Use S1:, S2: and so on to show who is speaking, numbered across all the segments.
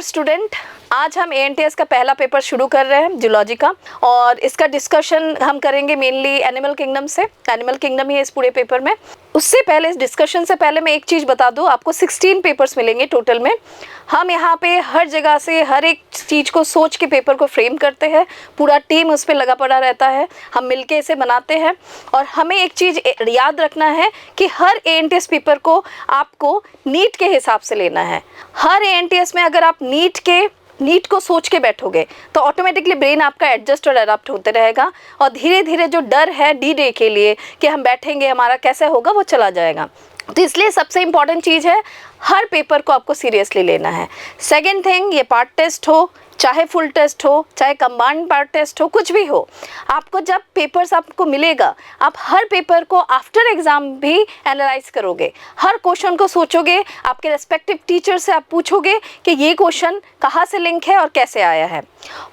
S1: Student, आज हम ANTS का पहला पेपर शुरू कर रहे हैं जूलॉजी का, और इसका डिस्कशन हम करेंगे मेनली एनिमल किंगडम से। एनिमल किंगडम ही है इस पूरे पेपर में। उससे पहले, इस डिस्कशन से पहले मैं एक चीज़ बता दूं, आपको 16 पेपर्स मिलेंगे टोटल में। हम यहाँ पे हर जगह से हर एक चीज़ को सोच के पेपर को फ्रेम करते हैं, पूरा टीम उस पर लगा पड़ा रहता है, हम मिलके इसे बनाते हैं। और हमें एक चीज़ याद रखना है कि हर एएनटीएस पेपर को आपको नीट के हिसाब से लेना है। हर एएनटीएस में अगर आप नीट को सोच के बैठोगे तो ऑटोमेटिकली ब्रेन आपका एडजस्ट और अडॉप्ट होते रहेगा, और धीरे धीरे जो डर है डी डे के लिए कि हम बैठेंगे हमारा कैसे होगा, वो चला जाएगा। तो इसलिए सबसे इम्पॉर्टेंट चीज़ है, हर पेपर को आपको सीरियसली लेना है। सेकेंड थिंग, ये पार्ट टेस्ट हो, चाहे फुल टेस्ट हो, चाहे कंबाइंड पार्ट टेस्ट हो, कुछ भी हो, आपको जब पेपर्स आपको मिलेगा, आप हर पेपर को आफ्टर एग्ज़ाम भी एनालाइज करोगे, हर क्वेश्चन को सोचोगे, आपके रेस्पेक्टिव टीचर से आप पूछोगे कि ये क्वेश्चन कहाँ से लिंक है और कैसे आया है।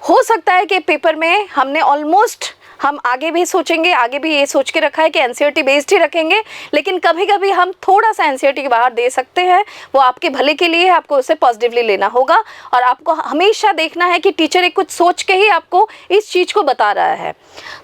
S1: हो सकता है कि पेपर में हमने ऑलमोस्ट, हम आगे भी सोचेंगे, आगे भी ये सोच के रखा है कि एनसीईआरटी बेस्ड ही रखेंगे, लेकिन कभी कभी हम थोड़ा सा एनसीईआरटी के बाहर दे सकते हैं। वो आपके भले के लिए है, आपको उसे पॉजिटिवली लेना होगा, और आपको हमेशा देखना है कि टीचर एक कुछ सोच के ही आपको इस चीज़ को बता रहा है।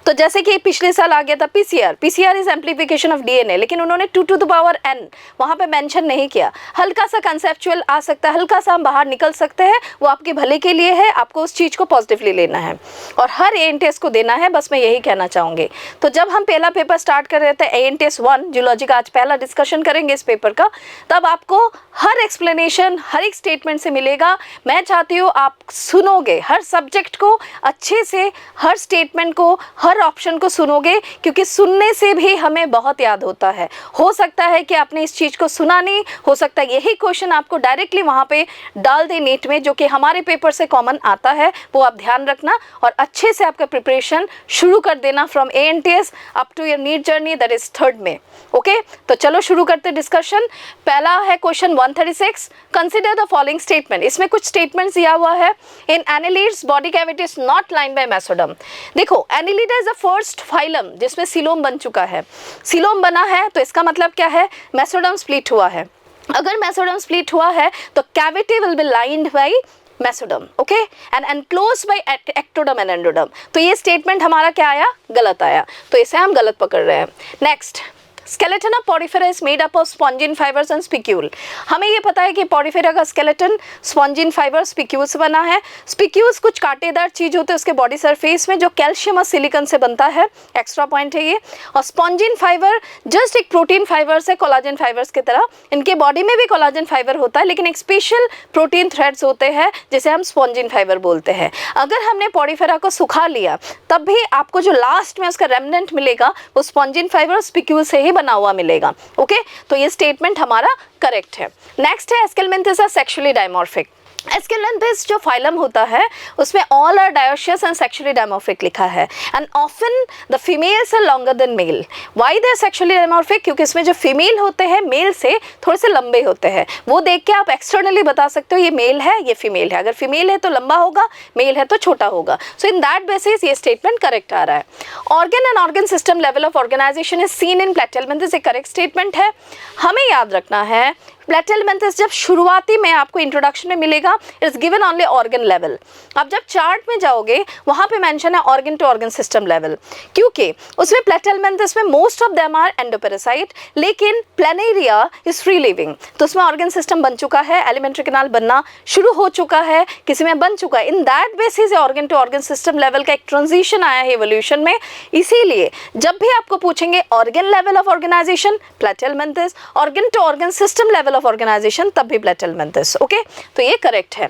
S1: तो जैसे कि पिछले साल आ गया था PCR is amplification of DNA, लेकिन उन्होंने 2 to the power n वहाँ पे मेंशन नहीं किया। हल्का सा कंसेप्चुअल आ सकता है, हल्का सा हम बाहर निकल सकते हैं, वो आपके भले के लिए है, आपको उस चीज़ को पॉजिटिवली लेना है और हर एएनटीएस को देना है। बस मैं यही कहना चाहूँगी। तो जब हम पहला पेपर स्टार्ट कर रहे थे एएनटीएस 1 जूलॉजी का, आज पहला डिस्कशन करेंगे इस पेपर का, तब आपको हर एक्सप्लेनेशन हर एक स्टेटमेंट से मिलेगा। मैं चाहती हूँ आप सुनोगे, हर सब्जेक्ट को अच्छे से, हर स्टेटमेंट को, हर ऑप्शन को सुनोगे, क्योंकि सुनने से भी हमें बहुत याद होता है। हो सकता है कि आपने इस चीज़ को सुना नहीं, हो सकता है यही क्वेश्चन आपको डायरेक्टली वहाँ पे डाल दे नीट में, जो कि हमारे पेपर से कॉमन आता है। वो आप ध्यान रखना और अच्छे से आपका प्रिपरेशन शुरू कर देना from ANTS up to your NEET journey, that is 3rd में। ओके, तो चलो शुरू करते डिस्कशन। पहला है question 136, consider the following statement. इसमें कुछ स्टेटमेंट्स दिया हुआ है। In annelids body cavity is not lined by mesoderm. देखो, annelida is the first phylum जिसमें सिलोम बन चुका है। सिलोम बना है तो इसका मतलब क्या है, मेसोडर्म स्प्लिट हुआ है। अगर मेसोडर्म स्प्लिट हुआ है तो cavity will be lined by mesoderm, okay, and enclosed bye ectoderm and endoderm. तो ये स्टेटमेंट हमारा क्या आया, गलत आया, तो इसे हम गलत पकड़ रहे हैं। Next, skeleton of Porifera is made up of spongin fibres and spicule. हमें ये पता है कि पॉरीफेरा का स्केलेटन स्पॉन्जिन फाइबर स्पिक्यूल से बना है। स्पिक्यूल्स कुछ कांटेदार चीज होते हैं उसके बॉडी सरफेस में, जो कैल्शियम और सिलिकॉन से बनता है। एक्स्ट्रा पॉइंट है ये। और स्पॉन्जिन फाइबर जस्ट एक प्रोटीन फाइबर से, कोलाजन फाइबर्स की तरह इनके बॉडी में भी कोलाजन फाइबर होता है, लेकिन एक स्पेशल प्रोटीन थ्रेड्स होते हैं जिसे हम स्पॉन्जिन फाइबर बोलते हैं। अगर हमने पॉरीफेरा को सुखा लिया तब भी आपको जो लास्ट में उसका रेमनेंट मिलेगा वो स्पॉन्जिन फाइबर स्पिक्यूल से ही बना हुआ मिलेगा। ओके, तो ये स्टेटमेंट हमारा करेक्ट है। नेक्स्ट है, Aschelminthes are sexually dimorphic. Aschelminthes जो फाइलम होता है उसमें all are dioecious and sexually dimorphic लिखा है, and often the females are longer than male. Why they are sexually dimorphic? क्योंकि इसमें जो फीमेल होते हैं मेल से थोड़े से लंबे होते हैं। वो देख के आप एक्सटर्नली बता सकते हो ये मेल है, ये फीमेल है। अगर फीमेल है तो लंबा होगा, मेल है तो छोटा होगा। सो इन दैट बेसिस ये स्टेटमेंट करेक्ट आ रहा है। Organ and organ system level of organisation is seen in platyhelminthes, एक करेक्ट स्टेटमेंट है। हमें याद रखना है प्लेटेलमेंथिस जब शुरुआती में आपको इंट्रोडक्शन में मिलेगा, it's given only organ level. अब जब चार्ट में जाओगे वहाँ पे मेंशन है organ to organ system level, क्योंकि उसमें प्लेटेलमेंथिस में most of them are endoparasite, लेकिन प्लेनेरिया इज फ्री लिविंग। तो उसमें ऑर्गन सिस्टम बन चुका है, एलिमेंट्री कैनाल बनना शुरू हो चुका है, किसी में बन चुका है। In that basis organ to organ system level का एक ट्रांजिशन आया है इवोल्यूशन में। इसीलिए जब भी आपको पूछेंगे organ level of organisation platyhelminthes, organ to organ system level of organisation तब भी प्लेटेलमेंथिस। ओके, तो ये करेक्ट है।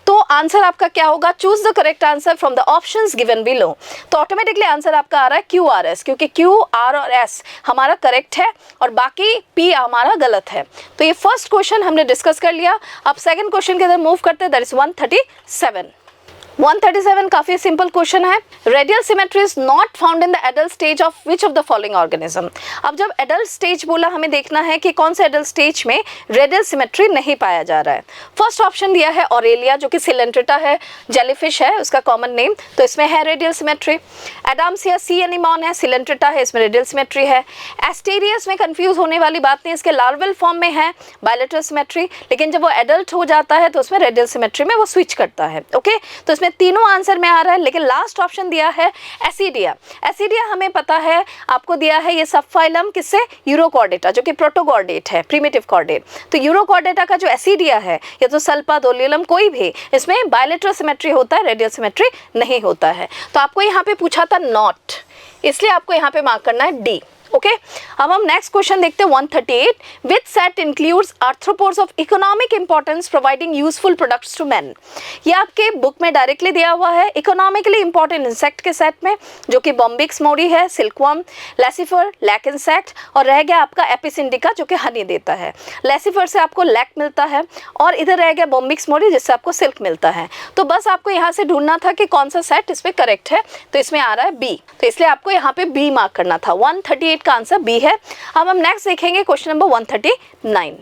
S1: तो आंसर आपका क्या होगा, choose the correct answer from the options given below. तो ऑटोमेटिकली आंसर आपका आ रहा है QRS, क्योंकि Q, R और S हमारा करेक्ट है और बाकी P हमारा गलत है। तो ये फर्स्ट क्वेश्चन हमने डिस्कस कर लिया। अब सेकंड क्वेश्चन की तरफ मूव करते हैं, दैट इज 137। 137 काफी सिंपल क्वेश्चन है। Radial symmetry is not found in the adult stage of which of the following organism. अब जब एडल्ट स्टेज बोला, हमें देखना है कि कौन से एडल्ट स्टेज में रेडियल सिमेट्री नहीं पाया जा रहा है। फर्स्ट ऑप्शन दिया है ऑरेलिया, जो कि सिलेंट्रेटा है, जेलीफिश है उसका कॉमन नेम, तो इसमें है रेडियल सिमेट्री। एडाम्सिया सी एनीमॉन है, सिलेंट्रेटा है, इसमें रेडियल सिमेट्री है। एस्टेरियस में कंफ्यूज होने वाली बात नहीं, इसके लार्वल फॉर्म में है बायलैटरल सिमेट्री, लेकिन जब वो एडल्ट हो जाता है तो उसमें रेडियल सिमेट्री में वो स्विच करता है। ओके, तो इसमें तीनों आंसर में आ रहा है, लेकिन लास्ट ऑप्शन दिया है एसिडिया। एसिडिया हमें पता है, आपको दिया है ये सबफाइलम किससे, यूरोकॉर्डेटा, जो कि प्रोटोकॉर्डेट है, प्रिमिटिव कॉर्डेट। तो यूरोकॉर्डेटा का जो एसिडिया है, या तो सल्पा दोलियलम कोई भी, इसमें बायलैटरल सिमेट्री होता है, रेडियल सिमेट्री नहीं होता है। तो आपको यहाँ पे पूछा था नॉट, इसलिए आपको यहाँ पे मार्क करना है डी। ओके, अब हम नेक्स्ट क्वेश्चन देखते हैं 138। Which set includes arthropods of economic importance providing useful products to man. ये आपके बुक में डायरेक्टली दिया हुआ है, इकोनॉमिकली इंपॉर्टेंट इंसेक्ट के सेट में, जो कि बॉम्बिक्स मोरी है, सिल्कवर्म, लेसिफर, लैक इंसेक्ट, और रह गया आपका एपिसिंडिका जो कि हनी देता है। लेसिफर से आपको लैक मिलता है, और इधर रह गया बॉम्बिक्स मोरी जिससे आपको सिल्क मिलता है। तो बस आपको यहाँ से ढूंढना था कि कौन सा सेट इसमें करेक्ट है, तो इसमें आ रहा है बी, तो इसलिए आपको यहाँ पे बी मार्क करना था। 138 का आंसर बी है। अब हम नेक्स्ट देखेंगे क्वेश्चन नंबर 139।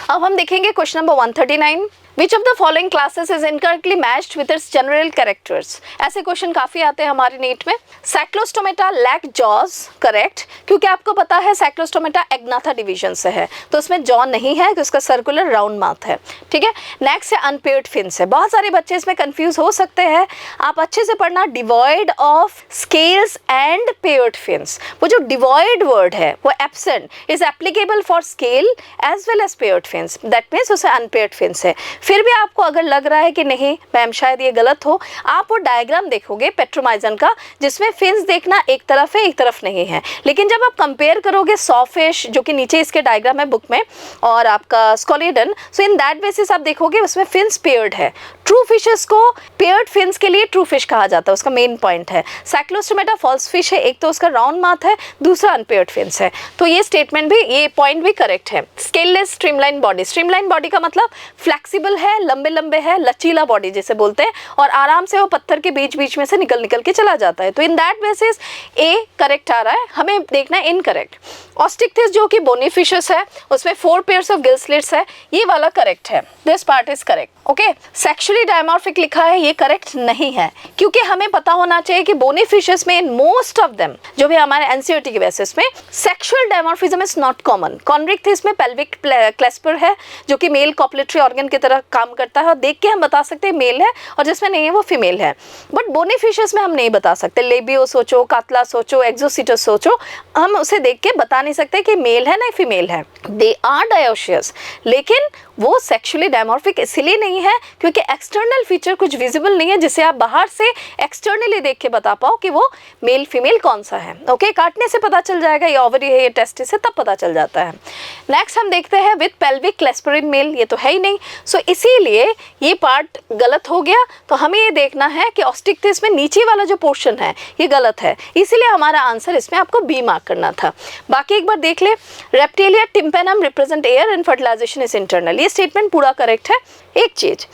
S1: अब हम देखेंगे question number 139। Which of the following classes is incorrectly matched with its general characters? ऐसे क्वेश्चन काफी आते हैं हमारे नीट में। साइक्लोस्टोमेटा लैक जॉज, करेक्ट, क्योंकि आपको पता है साइक्लोस्टोमेटा एग्नाथा डिवीजन से है, तो उसमें जॉ नहीं है, तो उसका सर्कुलर राउंड माउथ है। ठीक है, नेक्स्ट है अनपेयर्ड फिन्स है। बहुत सारे बच्चे इसमें कंफ्यूज हो सकते हैं, आप अच्छे से पढ़ना, devoid of scales and paired fins. वो जो डिवॉइड वर्ड है वो absent is applicable for scale as well as paired fins, that means उसे अनपेयर्ड फिन्स है। फिर भी आपको अगर लग रहा है कि नहीं मैम शायद ये गलत हो, आप वो डायग्राम देखोगे पेट्रोमाइजन का, जिसमें फिन्स देखना एक तरफ है एक तरफ नहीं है, लेकिन जब आप कंपेयर करोगे सॉफिश, जो कि नीचे इसके डायग्राम है बुक में, और आपका स्कोलिडन, सो इन दैट बेसिस आप देखोगे उसमें फिन्स पेयर्ड है। ट्रू फिशेस को पेयर्ड फिन्स के लिए ट्रू फिश कहा जाता है, उसका मेन पॉइंट है। साइक्लोस्टोमेटा फॉल्स फिश है, एक तो उसका राउंड माउथ है, दूसरा अनपेयर्ड फिन्स है, तो ये स्टेटमेंट भी, ये पॉइंट भी करेक्ट है। Scaleless streamline body, streamline body का मतलब फ्लेक्सिबल है, लंबे लंबे है, लचीला बॉडी जैसे बोलते हैं, और आराम से वो पत्थर के बीच बीच में से निकल के चला जाता है, तो in that basis A correct आ रहा है। हमें देखना है इनकरेक्ट। ऑस्टिक्थिस जो कि बोनी फिशेस है, उसमें 4 पेयर्स ऑफ गिल स्लिट्स है, ये वाला करेक्ट है, this part is correct. Okay, sexually dimorphic लिखा है, ये करेक्ट नहीं है, क्योंकि हमें पता होना चाहिए कि बोनी फिशेस में मोस्ट ऑफ देम, जो भी हमारे एनसीईआरटी के बेसिस में, sexual dimorphism is not common. Chondrichthyes में पेल्विक क्लेस्पर है, जो कि मेल कॉपलेटरी ऑर्गन की तरह काम करता है, और देख के हम बता सकते हैं मेल है, और जिसमें नहीं है वो फीमेल है। बट बोनी फिशेस में हम नहीं बता सकते, लेबियो सोचो, कातला सोचो, एक्सोसिटस सोचो, हम उसे देख के बता नहीं सकते कि मेल है ना फीमेल है। दे आर डायोशियस, लेकिन वो सेक्सुअली डायमॉर्फिक इसलिए नहीं है क्योंकि एक्सटर्नल फीचर कुछ विजिबल नहीं है जिसे आप बाहर से एक्सटर्नली देख के बता पाओ कि वो मेल फीमेल कौन सा है। ओके, काटने से पता चल जाएगा ये ओवरी है, ये टेस्टिस है, तब पता चल जाता है। नेक्स्ट हम देखते हैं विद पेल्विक क्लेस्परिन मेल, ये तो है ही नहीं, सो इसीलिए ये पार्ट गलत हो गया। तो हमें ये देखना है कि ऑस्टिक्थिस में नीचे वाला जो पोर्शन है ये गलत है, इसीलिए हमारा आंसर इसमें आपको बी मार्क करना था। बाकी एक बार देख ले, Reptilia tympanum represent ear and fertilization is internal, ये स्टेटमेंट पूरा करेक्ट है। एक चीज,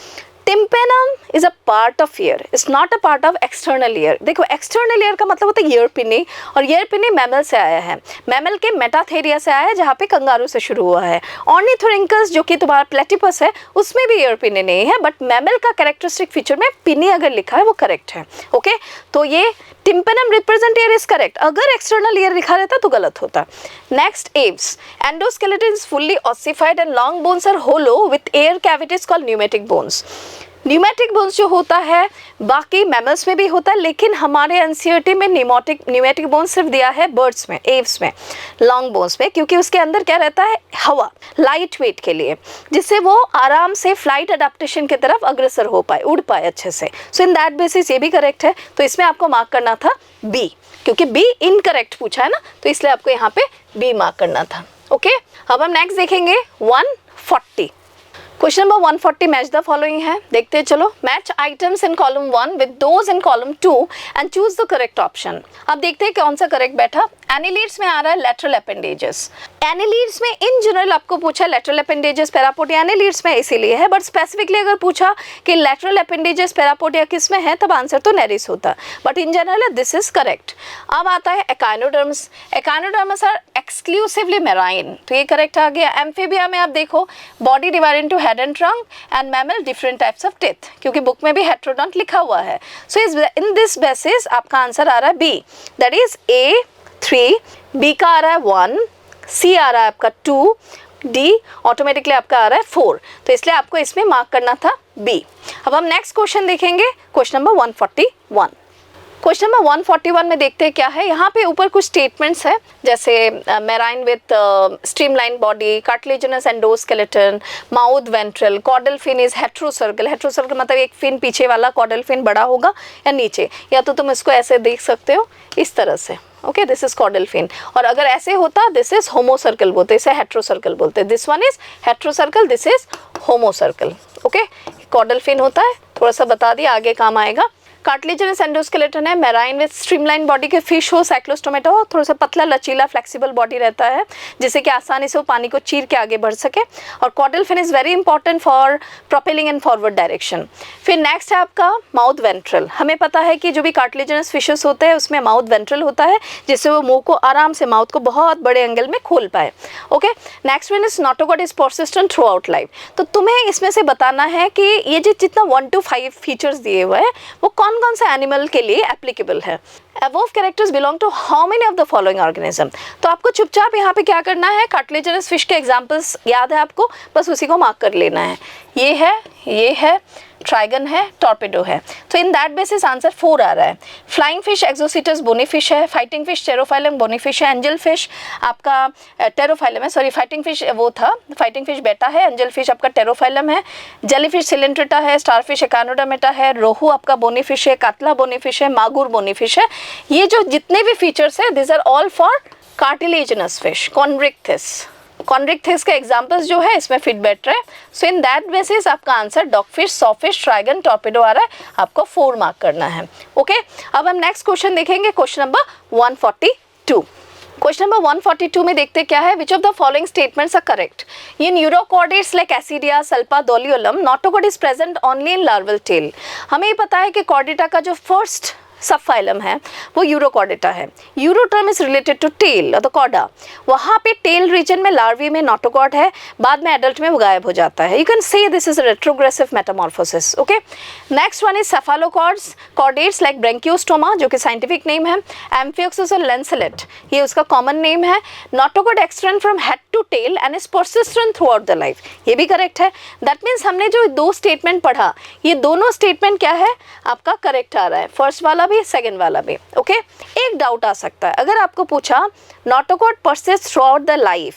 S1: tympanum is a part of ear, is not a part of external ear. देखो एक्सटर्नल ईयर का मतलब होता है ईयर पिनी, और ईयर पिनी मैमल से आया है, मैमल के मेटाथेरिया से आया है, जहाँ पे कंगारू से शुरू हुआ है। ऑर्निथोरिंकस जो कि तुम्हारा प्लेटिपस है, उसमें भी ईयर पिनी नहीं है, बट मैमल का कैरेक्टरिस्टिक फीचर में पिनी अगर लिखा है वो करेक्ट है। ओके, तो ये tympanum represent ear is correct, अगर एक्सटर्नल ईयर लिखा रहता तो गलत होता। Next, Aves, endoskeleton is fully ossified and long bones are hollow with air cavities called pneumatic bones. Pneumatic bones जो होता है बाकी मैमल्स में भी होता है, लेकिन हमारे एनसीईआरटी में न्यूमेटिक बोन्स सिर्फ दिया है बर्ड्स में, एव्स में, लॉन्ग बोन्स में, क्योंकि उसके अंदर क्या रहता है, हवा, लाइट वेट के लिए, जिससे वो आराम से फ्लाइट अडेप्टेशन की तरफ अग्रसर हो पाए, उड़ पाए अच्छे से। सो इन दैट बेसिस ये भी करेक्ट है, तो इसमें आपको मार्क करना था बी, क्योंकि बी इनकरेक्ट पूछा है ना, तो इसलिए आपको यहाँ पे बी मार्क करना था। ओके, अब हम नेक्स्ट देखेंगे 140। Question number 140 match the following है, देखते हैं चलो। Match items in column 1 with those in column 2 and choose the correct option. अब देखते हैं कौन सा करेक्ट बैठा। एनिलीड्स में आ रहा है लेटरल अपेंडेजेस। एनिलीड्स में इन जनरल आपको पूछा लेटरल अपेंडेजेस पैरापोडिया एनिलीड्स में इसीलिए है, बट स्पेसिफिकली अगर पूछा कि लेटरल अपेंडेजेस पैरापोडिया किस में है तब आंसर तो नेरिस होता, but in general this is correct. अब आता है echinoderms. Echinoderms are exclusively marine, तो ये करेक्ट आ गया। एम्फीबिया में आप देखो body divide into head and trunk and mammal different types of teeth, क्योंकि बुक में भी हेट्रोडोंट लिखा हुआ है। सो इन दिस बेसिस आपका आंसर आ रहा है B, that is A 3, B का आ रहा है 1, सी आ रहा है आपका 2, डी ऑटोमेटिकली आपका आ रहा है 4, तो इसलिए आपको इसमें मार्क करना था बी। अब हम नेक्स्ट क्वेश्चन देखेंगे, क्वेश्चन नंबर 141। क्वेश्चन नंबर 141 में देखते हैं क्या है। यहाँ पे ऊपर कुछ स्टेटमेंट्स है, जैसे marine with streamline body, cartilaginous endoskeleton, mouth ventral, caudal fin is heterocercal. Heterocercal मतलब एक फिन पीछे वाला कॉर्डल फिन बड़ा होगा या नीचे, या तो तुम इसको ऐसे देख सकते हो इस तरह से, okay this is caudal fin. और अगर ऐसे होता दिस इज होमोसर्कल बोलते, इसे हेट्रोसर्कल बोलते। This one is heterocercal, this is homocercal. Okay caudal fin होता है, थोड़ा सा बता दिया, आगे काम आएगा। कार्टिलेजिनस एंडोस्केलेटन है, मेराइन विथ स्ट्रीमलाइन बॉडी के फिश हो, साइक्लोस्टोमेटा हो, थोड़ा सा पतला लचीला फ्लेक्सिबल बॉडी रहता है जिससे कि आसानी से वो पानी को चीर के आगे बढ़ सके। और caudal fin is very important for propelling in forward direction. फिर नेक्स्ट है आपका माउथ वेंट्रल। हमें पता है कि जो भी कार्टिलेजिनस फिशेस होते हैं उसमें माउथ वेंट्रल होता है, जिससे वो मुंह को आराम से, माउथ को बहुत बड़े एंगल में खोल पाए। Okay next one is notochord is persistent through out life. तो तुम्हें इसमें से बताना है कि ये जो जितना 1 to 5 फीचर्स दिए हुए हैं वो कौन कौन से एनिमल के लिए एप्लीकेबल है। Above characters belong to how many of the following organism? तो आपको चुपचाप यहाँ पे क्या करना है, कार्टिलेजिनस फिश के एग्जांपल्स याद है आपको, बस उसी को मार्क कर लेना है। ये है ट्राइगन है, टॉर्पेडो है, तो इन दैट बेसिस आंसर 4 आ रहा है। फ्लाइंग फिश एक्सोसिटस बोनीफिश है, फाइटिंग फिश टेरोफाइलम बोनीफिश है, एंजल फिश आपका टेरोफाइलम है, सॉरी फाइटिंग फिश वो था, फाइटिंग फिश बेटा है, एंजल फिश आपका टेरोफाइलम है, जेलीफिश सिलेंट्रेटा है, स्टारफिश एकानोडामेटा है, रोहू आपका बोनीफिश है, कातला बोनीफिश है, मागुर बोनीफिश है। ये जो जितने भी फीचर्स है this are all for cartilaginous fish. Chondrichthyes के एग्जांपल्स जो है इसमें फिट बैठ रहा है। सो इन दैट बेसिस आपका answer dogfish, sawfish, Trygon, Torpedo आ रहा है, आपको 4 मार्क करना है। ओके अब हम नेक्स्ट क्वेश्चन देखेंगे, क्वेश्चन नंबर 142। क्वेश्चन नंबर 142 में देखते क्या है, which of the following statements are correct. In urochordates like ascidia, salpa, doliolum, notochord is present only in larval tail. हमें पता है कि कॉर्डेटा का जो फर्स्ट सब फाइलम है वो यूरोकॉर्डेटा है। Uro term is related to tail the chorda, वहाँ पे टेल रीजन में लार्वी में नोटोकॉड है, बाद में एडल्ट में वो गायब हो जाता है। You can say this is retrogressive metamorphosis. Okay next one is cephalochords, chordates like branchiostoma जो कि साइंटिफिक नेम है, एम्फियोक्सिस और लेंसेलेट ये उसका कॉमन नेम है। Notochord extend from head to tail and is persistent throughout the life, ये भी correct है। दैट मीन्स हमने जो 2 स्टेटमेंट पढ़ा, ये दोनों स्टेटमेंट क्या है आपका करेक्ट आ रहा है, फर्स्ट वाला भी सेकंड वाला भी। ओके एक डाउट आ सकता है, अगर आपको पूछा notochord persist throughout the life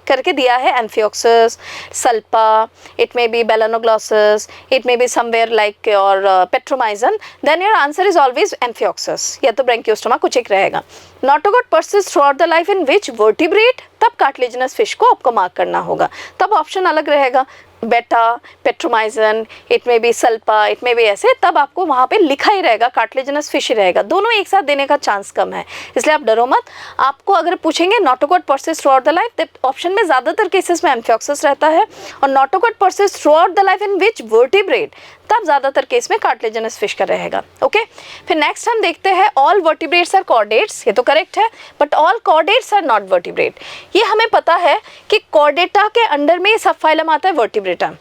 S1: करके दिया है, amphioxus, salpa, it may be balanoglossus, it may be somewhere like और petromyzon, then your answer is always amphioxus या तो ब्रेंकियोस्टोमा, कुछ एक रहेगा। Notochord persist throughout the life in which vertebrate, तब कार्टिलेजिनस फिश को आपको मार्क करना होगा, तब ऑप्शन अलग रहेगा, बेटा, पेट्रोमाइजन, इट में भी सल्पा, इट में भी ऐसे, तब आपको वहाँ पे लिखा ही रहेगा कार्टिलेजिनस फिश ही रहेगा। दोनों एक साथ देने का चांस कम है, इसलिए आप डरो मत। आपको अगर पूछेंगे notochord persist throughout the life, option में ज़्यादातर केसेस में एम्फियोक्सिस रहता है, और notochord persist throughout the life in which vertebrate, तब ज़्यादातर केस में कार्टिलेजिनस फिश का रहेगा। ओके फिर नेक्स्ट हम देखते हैं ऑल वर्टिब्रेट्स आर कॉर्डेट्स, ये तो करेक्ट है, but all chordates are not vertebrate. ये हमें पता है कि कॉर्डेटा के अंडर में सब फाइलम आता है वर्टिब्रेटा,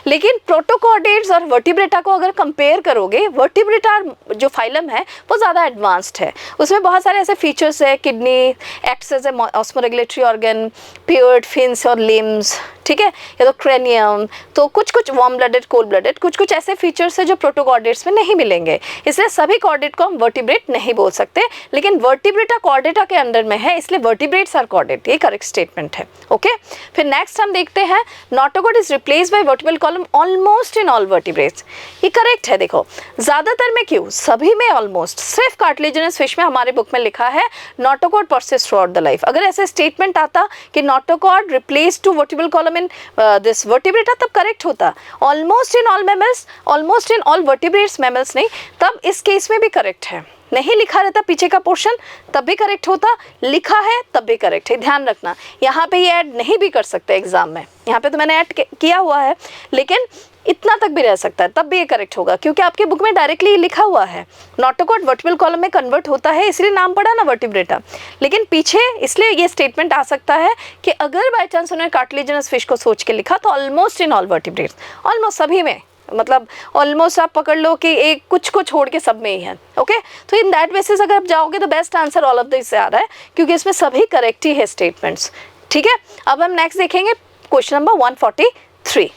S1: लेकिन प्रोटोकॉर्डेट्स और वर्टिब्रेटा को अगर कंपेयर करोगे, वर्टिब्रेटा जो फाइलम है वो ज़्यादा एडवांस्ड है, उसमें बहुत सारे ऐसे फीचर्स है, kidney acts as a osmoregulatory organ, paired fins और लिम्स, ठीक है, या तो क्रेनियम, तो कुछ कुछ वार्म ब्लडेड, कोल्ड ब्लडेड, कुछ कुछ ऐसे फीचर्स है जो प्रोटोकॉर्डेट्स में नहीं मिलेंगे, इसलिए सभी कॉर्डेट को हम वर्टिब्रेट नहीं बोल सकते, लेकिन वर्टिब्रेटा कॉर्डेटा के अंडर में है, इसलिए वर्टिब्रेट्स आर कॉर्डेट, ये करेक्ट स्टेटमेंट है। ओके फिर नेक्स्ट हम देखते हैं notochord is replace by vertebral column almost in all vertebrates, ये करेक्ट है। देखो ज़्यादातर में क्यों, सभी में ऑलमोस्ट, सिर्फ कार्टिलेजिनस फिश में हमारे बुक में लिखा है notochord persist throughout the life. अगर ऐसे स्टेटमेंट आता कि notochord replace to vertebral column in in this Vertebrata तब करेक्ट होता। Almost in all mammals, almost in all vertebrates mammals नहीं, तब इस केस में भी करेक्ट है। नहीं लिखा रहता पीछे का पोर्शन तब भी करेक्ट होता, लिखा है तब भी करेक्ट है। ध्यान रखना, यहाँ पे ये ऐड नहीं भी कर सकते एग्जाम में, यहाँ पे तो मैंने ऐड किया हुआ है, लेकिन इतना तक भी रह सकता है, तब भी ये करेक्ट होगा क्योंकि आपके बुक में डायरेक्टली लिखा हुआ है नॉटोकॉट वर्टिब्रल कॉलम में कन्वर्ट होता है, इसलिए नाम पड़ा ना वर्टिब्रेटा। लेकिन पीछे इसलिए ये स्टेटमेंट आ सकता है कि अगर बाय चांस उन्होंने कार्टिलेजिनस फिश को सोच के लिखा तो almost in all vertebrates, almost सभी में, मतलब ऑलमोस्ट आप पकड़ लो कि एक कुछ को छोड़ के सब में ही है। ओके, तो इन दैट बेसिस अगर आप जाओगे तो best answer all of this से आ रहा है क्योंकि इसमें सभी करेक्ट ही है स्टेटमेंट्स। ठीक है, अब हम नेक्स्ट देखेंगे क्वेश्चन नंबर 143।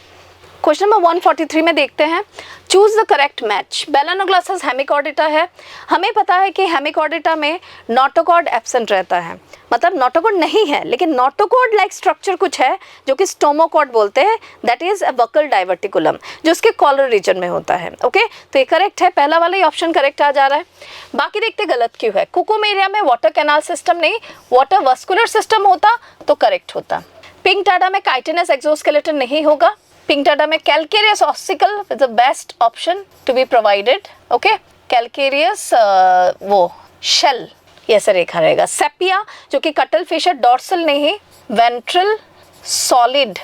S1: क्वेश्चन नंबर 143 में देखते हैं, choose the correct match. Balanoglossus hemichordata है, हमें पता है कि हेमिकॉर्डेटा में नोटोकॉर्ड एब्सेंट रहता है, मतलब नोटोकॉर्ड नहीं है, लेकिन नोटोकॉर्ड लाइक स्ट्रक्चर कुछ है जो कि स्टोमोकॉर्ड बोलते हैं, that is a buccal diverticulum जो उसके कॉलर रीजन में होता है। ओके, तो ये करेक्ट है, पहला वाला ही ऑप्शन करेक्ट आ जा रहा है। बाकी देखते गलत क्यों है। कुकुमेरिया में वाटर कैनाल सिस्टम नहीं, वाटर वस्कुलर सिस्टम होता तो करेक्ट होता। पिंकटाडा में काइटिनस एक्सोस्केलेटन नहीं होगा, पिंकटाडा में calcareous ossicle is the best option to be provided. Okay, calcareous वो शेल ये ऐसा रेखा रहेगा। सेपिया जो कि कटल फिश है, डॉर्सल नहीं, वेंट्रल सॉलिड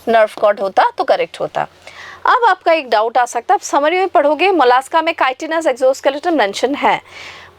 S1: नर्व कॉर्ड होता तो करेक्ट होता। अब आपका एक डाउट आ सकता है, आप समरी में पढ़ोगे मोलास्का में काइटिनस एक्सोस्केलेटन मेंशन है,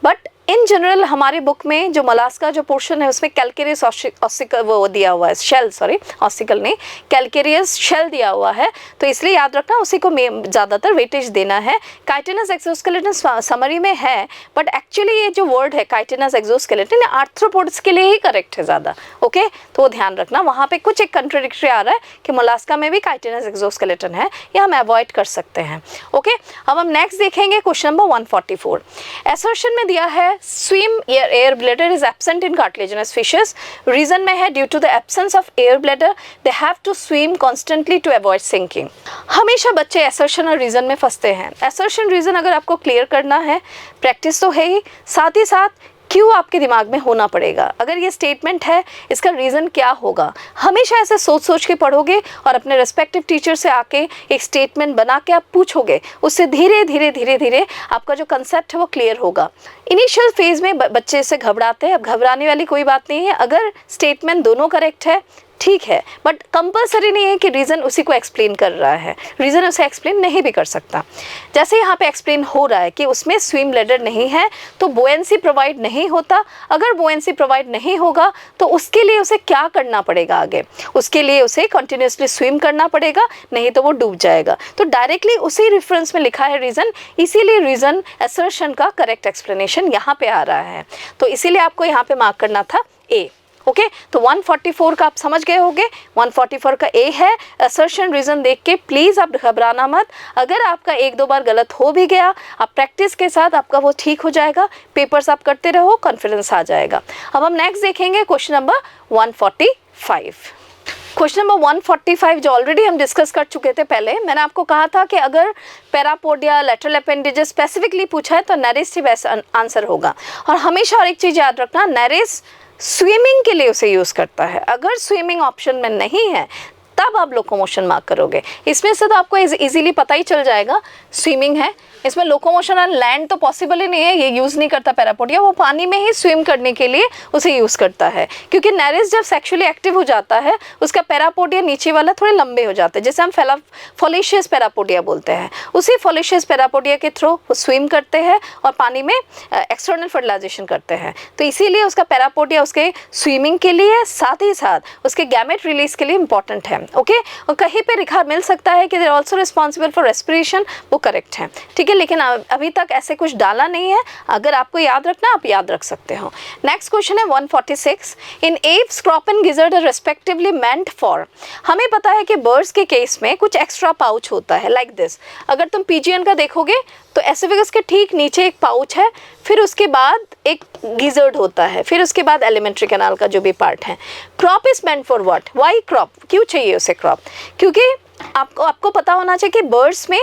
S1: बट इन जनरल हमारी बुक में जो मोलास्का जो पोर्शन है उसमें कैलकेरियस ऑसिकल वो दिया हुआ है, शेल, सॉरी ऑसिकल नहीं, कैलकेरियस शेल दिया हुआ है, तो इसलिए याद रखना उसी को ज़्यादातर वेटेज देना है। काइटिनस एक्सोस्केलेटन समरी में है, बट एक्चुअली ये जो वर्ड है काइटिनस एक्सोस्केलेटन आर्थ्रोपोड्स के लिए ही करेक्ट है ज़्यादा। ओके, तो ध्यान रखना, वहाँ पे कुछ एक कंट्राडिक्टरी आ रहा है कि मोलास्का में भी काइटिनस एक्सोस्केलेटन है, ये हम अवॉइड कर सकते हैं। ओके, अब हम नेक्स्ट देखेंगे क्वेश्चन नंबर 144। एसर्शन में दिया है swim air bladder is absent in cartilaginous fishes, reason में है due to the absence of air bladder they have to swim constantly to avoid sinking। हमेशा बच्चे assertion और reason में फंसते हैं। assertion reason अगर आपको क्लियर करना है, प्रैक्टिस तो है ही, साथ ही साथ क्यों आपके दिमाग में होना पड़ेगा, अगर ये स्टेटमेंट है इसका रीज़न क्या होगा, हमेशा ऐसे सोच सोच के पढ़ोगे और अपने रेस्पेक्टिव टीचर से आके एक स्टेटमेंट बना के आप पूछोगे, उससे धीरे धीरे धीरे धीरे आपका जो कंसेप्ट है वो क्लियर होगा। इनिशियल फेज में बच्चे से घबराते हैं, अब घबराने वाली कोई बात नहीं है, अगर स्टेटमेंट दोनों करेक्ट है ठीक है, बट कंपलसरी नहीं है कि रीज़न उसी को एक्सप्लेन कर रहा है, रीज़न उसे एक्सप्लेन नहीं भी कर सकता। जैसे यहाँ पे एक्सप्लेन हो रहा है कि उसमें स्विम ब्लैडर नहीं है तो बुएंसी प्रोवाइड नहीं होता, अगर बुएंसी प्रोवाइड नहीं होगा तो उसके लिए उसे क्या करना पड़ेगा आगे, उसके लिए उसे कंटिन्यूसली स्विम करना पड़ेगा, नहीं तो वो डूब जाएगा। तो डायरेक्टली उसी रेफरेंस में लिखा है रीज़न, इसीलिए रीज़न असर्शन का करेक्ट एक्सप्लेनेशन यहाँ पे आ रहा है, तो इसीलिए आपको यहाँ पे मार्क करना था ए। ओके, तो 144 का आप समझ गए होंगे, 144 का ए है। असर्शन रीजन देख के प्लीज़ आप घबराना मत, अगर आपका एक दो बार गलत हो भी गया, आप प्रैक्टिस के साथ आपका वो ठीक हो जाएगा, पेपर्स आप करते रहो, कॉन्फिडेंस आ जाएगा। अब हम नेक्स्ट देखेंगे क्वेश्चन नंबर 145। क्वेश्चन नंबर 145 जो ऑलरेडी हम डिस्कस कर चुके थे पहले, मैंने आपको कहा था कि अगर पैरापोडिया लेटरल अपेंडेजेस स्पेसिफिकली पूछा है तो नरेस ही बेस्ट आंसर होगा। और हमेशा और एक चीज़ याद रखना, नरेस स्विमिंग के लिए उसे यूज़ करता है, अगर स्विमिंग ऑप्शन में नहीं है तब आप लोकोमोशन मार्क करोगे। इसमें से तो आपको इजीली पता ही चल जाएगा स्विमिंग है, इसमें लोकोमोशन ऑन लैंड तो पॉसिबल ही नहीं है, ये यूज़ नहीं करता पैरापोडिया, वो पानी में ही स्विम करने के लिए उसे यूज़ करता है, क्योंकि नरेस जब सेक्सुअली एक्टिव हो जाता है उसका पैरापोडिया नीचे वाला थोड़े लंबे हो जाते हैं, जैसे हम फॉलिशियस पैरापोडिया बोलते हैं, उसी फॉलिशियस पैरापोडिया के थ्रू वो स्विम करते हैं और पानी में एक्सटर्नल फर्टिलाइजेशन करते हैं, तो इसीलिए उसका पैरापोडिया उसके स्विमिंग के लिए साथ ही साथ उसके गैमेट रिलीज के लिए इंपॉर्टेंट है। ओके, और कहीं पे लिखा मिल सकता है कि they are also responsible for respiration, वो करेक्ट है, ठीक है, लेकिन अभी तक ऐसे कुछ डाला नहीं है, अगर आपको याद रखना आप याद रख सकते हो। नेक्स्ट क्वेश्चन है 146। In apes, crop and gizzard are respectively meant for, हमें पता है कि बर्ड्स के केस में कुछ एक्स्ट्रा पाउच होता है लाइक दिस, अगर तुम पीजियन का देखोगे तो एस्फेगस के ठीक नीचे एक पाउच है, फिर उसके बाद एक गिजर्ड होता है, फिर उसके बाद एलिमेंट्री कैनाल का जो भी पार्ट है। Crop is meant for what, why crop, क्यों चाहिए उसे क्रॉप, क्योंकि आपको पता होना चाहिए कि बर्ड्स में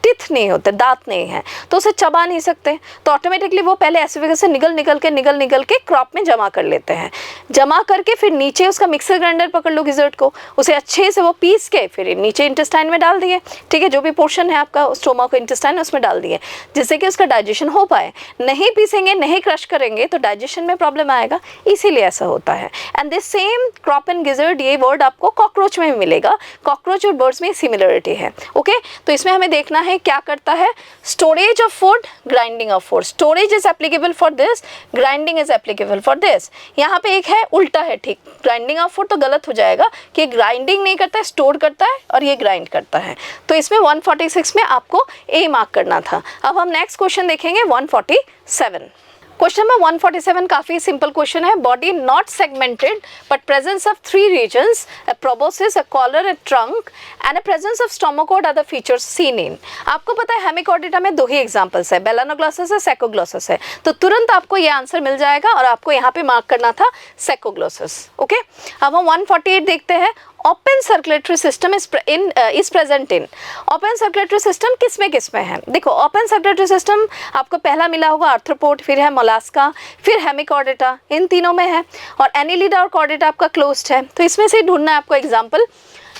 S1: टिथ नहीं होते, दांत नहीं है, तो उसे चबा नहीं सकते, तो ऑटोमेटिकली वो पहले एसोफेगस से निगल के क्रॉप में जमा कर लेते हैं। जमा करके फिर नीचे उसका मिक्सर ग्राइंडर पकड़ लो गिजर्ट को, उसे अच्छे से वो पीस के फिर नीचे इंटेस्टाइन में डाल दिए, ठीक है, जो भी पोर्शन है आपका स्टोमक इंटेस्टाइन उसमें डाल दिए, जिससे कि उसका डाइजेशन हो पाए। नहीं पीसेंगे, नहीं क्रश करेंगे तो डाइजेशन में प्रॉब्लम आएगा, इसीलिए ऐसा होता है। And this same crop and gizzard, ये वर्ड आपको कॉकरोच में भी मिलेगा, कॉकरोच और बर्ड्स में सिमिलरिटी है। ओके, तो इसमें हमें देखना है क्या करता है, storage of food, grinding of food. Storage is applicable for this, grinding is applicable for this. यहाँ पे एक है उल्टा है, ठीक, ग्राइंडिंग ऑफ फूड तो गलत हो जाएगा कि ग्राइंडिंग नहीं करता है, स्टोर करता है, और ये ग्राइंड करता है। तो इसमें 146 में आपको ए मार्क करना था। अब हम नेक्स्ट क्वेश्चन देखेंगे 147। क्वेश्चन नंबर 147 काफी सिंपल क्वेश्चन है। Body not segmented but presence of 3 regions, a proboscis, a collar, a trunk and a presence of stomochord are the features seen in. आपको पता है हेमिकॉर्डेटा में 2 ही एग्जांपल्स है, बेलानोग्लोसस है, सैकोग्लोसस है, तो तुरंत आपको ये आंसर मिल जाएगा और आपको यहाँ पे मार्क करना था सैकोग्लोसस। ओके, अब हम 148 देखते हैं। Open circulatory system is present in. Open circulatory system किसमें है, देखो ओपन सर्कुलेटरी सिस्टम आपको पहला मिला होगा आर्थ्रोपोड, फिर है मोलास्का, फिर हेमिकॉर्डेटा, इन तीनों में है, और एनिलिडा और कॉर्डेटा आपका क्लोज्ड है। तो इसमें से ढूंढना है आपको एग्जाम्पल।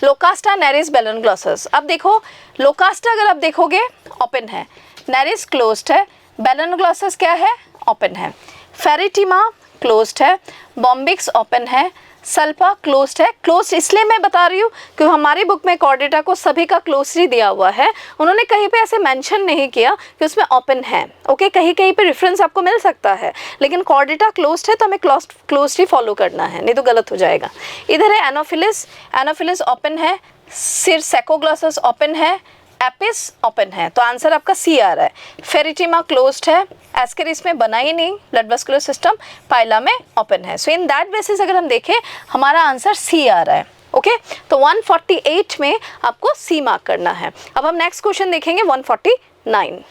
S1: लोकास्टा, नेरिस, बेलानोग्लोसस। अब देखो लोकास्टा अगर आप देखोगे ओपन है, नेरिस क्लोज्ड है, बेलानोग्लोसस क्या है, ओपन है, फेरिटिमा क्लोज्ड है, बॉम्बिक्स ओपन है, सल्फा क्लोज्ड है। क्लोज्ड इसलिए मैं बता रही हूँ क्योंकि हमारी बुक में कॉर्डेटा को सभी का क्लोज्ड ही दिया हुआ है, उन्होंने कहीं पे ऐसे मेंशन नहीं किया कि उसमें ओपन है। ओके, कहीं कहीं पे रेफरेंस आपको मिल सकता है, लेकिन कॉर्डेटा क्लोज्ड है तो हमें क्लोज्ड ही फॉलो करना है, नहीं तो गलत हो जाएगा। इधर है एनोफिलिस, एनोफिलिस ओपन है, सिर सैकोग्लोसस ओपन है, एपिस ओपन है, तो आंसर आपका सी आ रहा है। फेरिटिमा क्लोज्ड है, एस्केरिस में बना ही नहीं, ब्लड वेस्कुलर सिस्टम, पाइला में ओपन है। सो इन दैट बेसिस अगर हम देखें हमारा आंसर सी आ रहा है। ओके, तो 148 में आपको सी मार्क करना है। अब हम नेक्स्ट क्वेश्चन देखेंगे 149।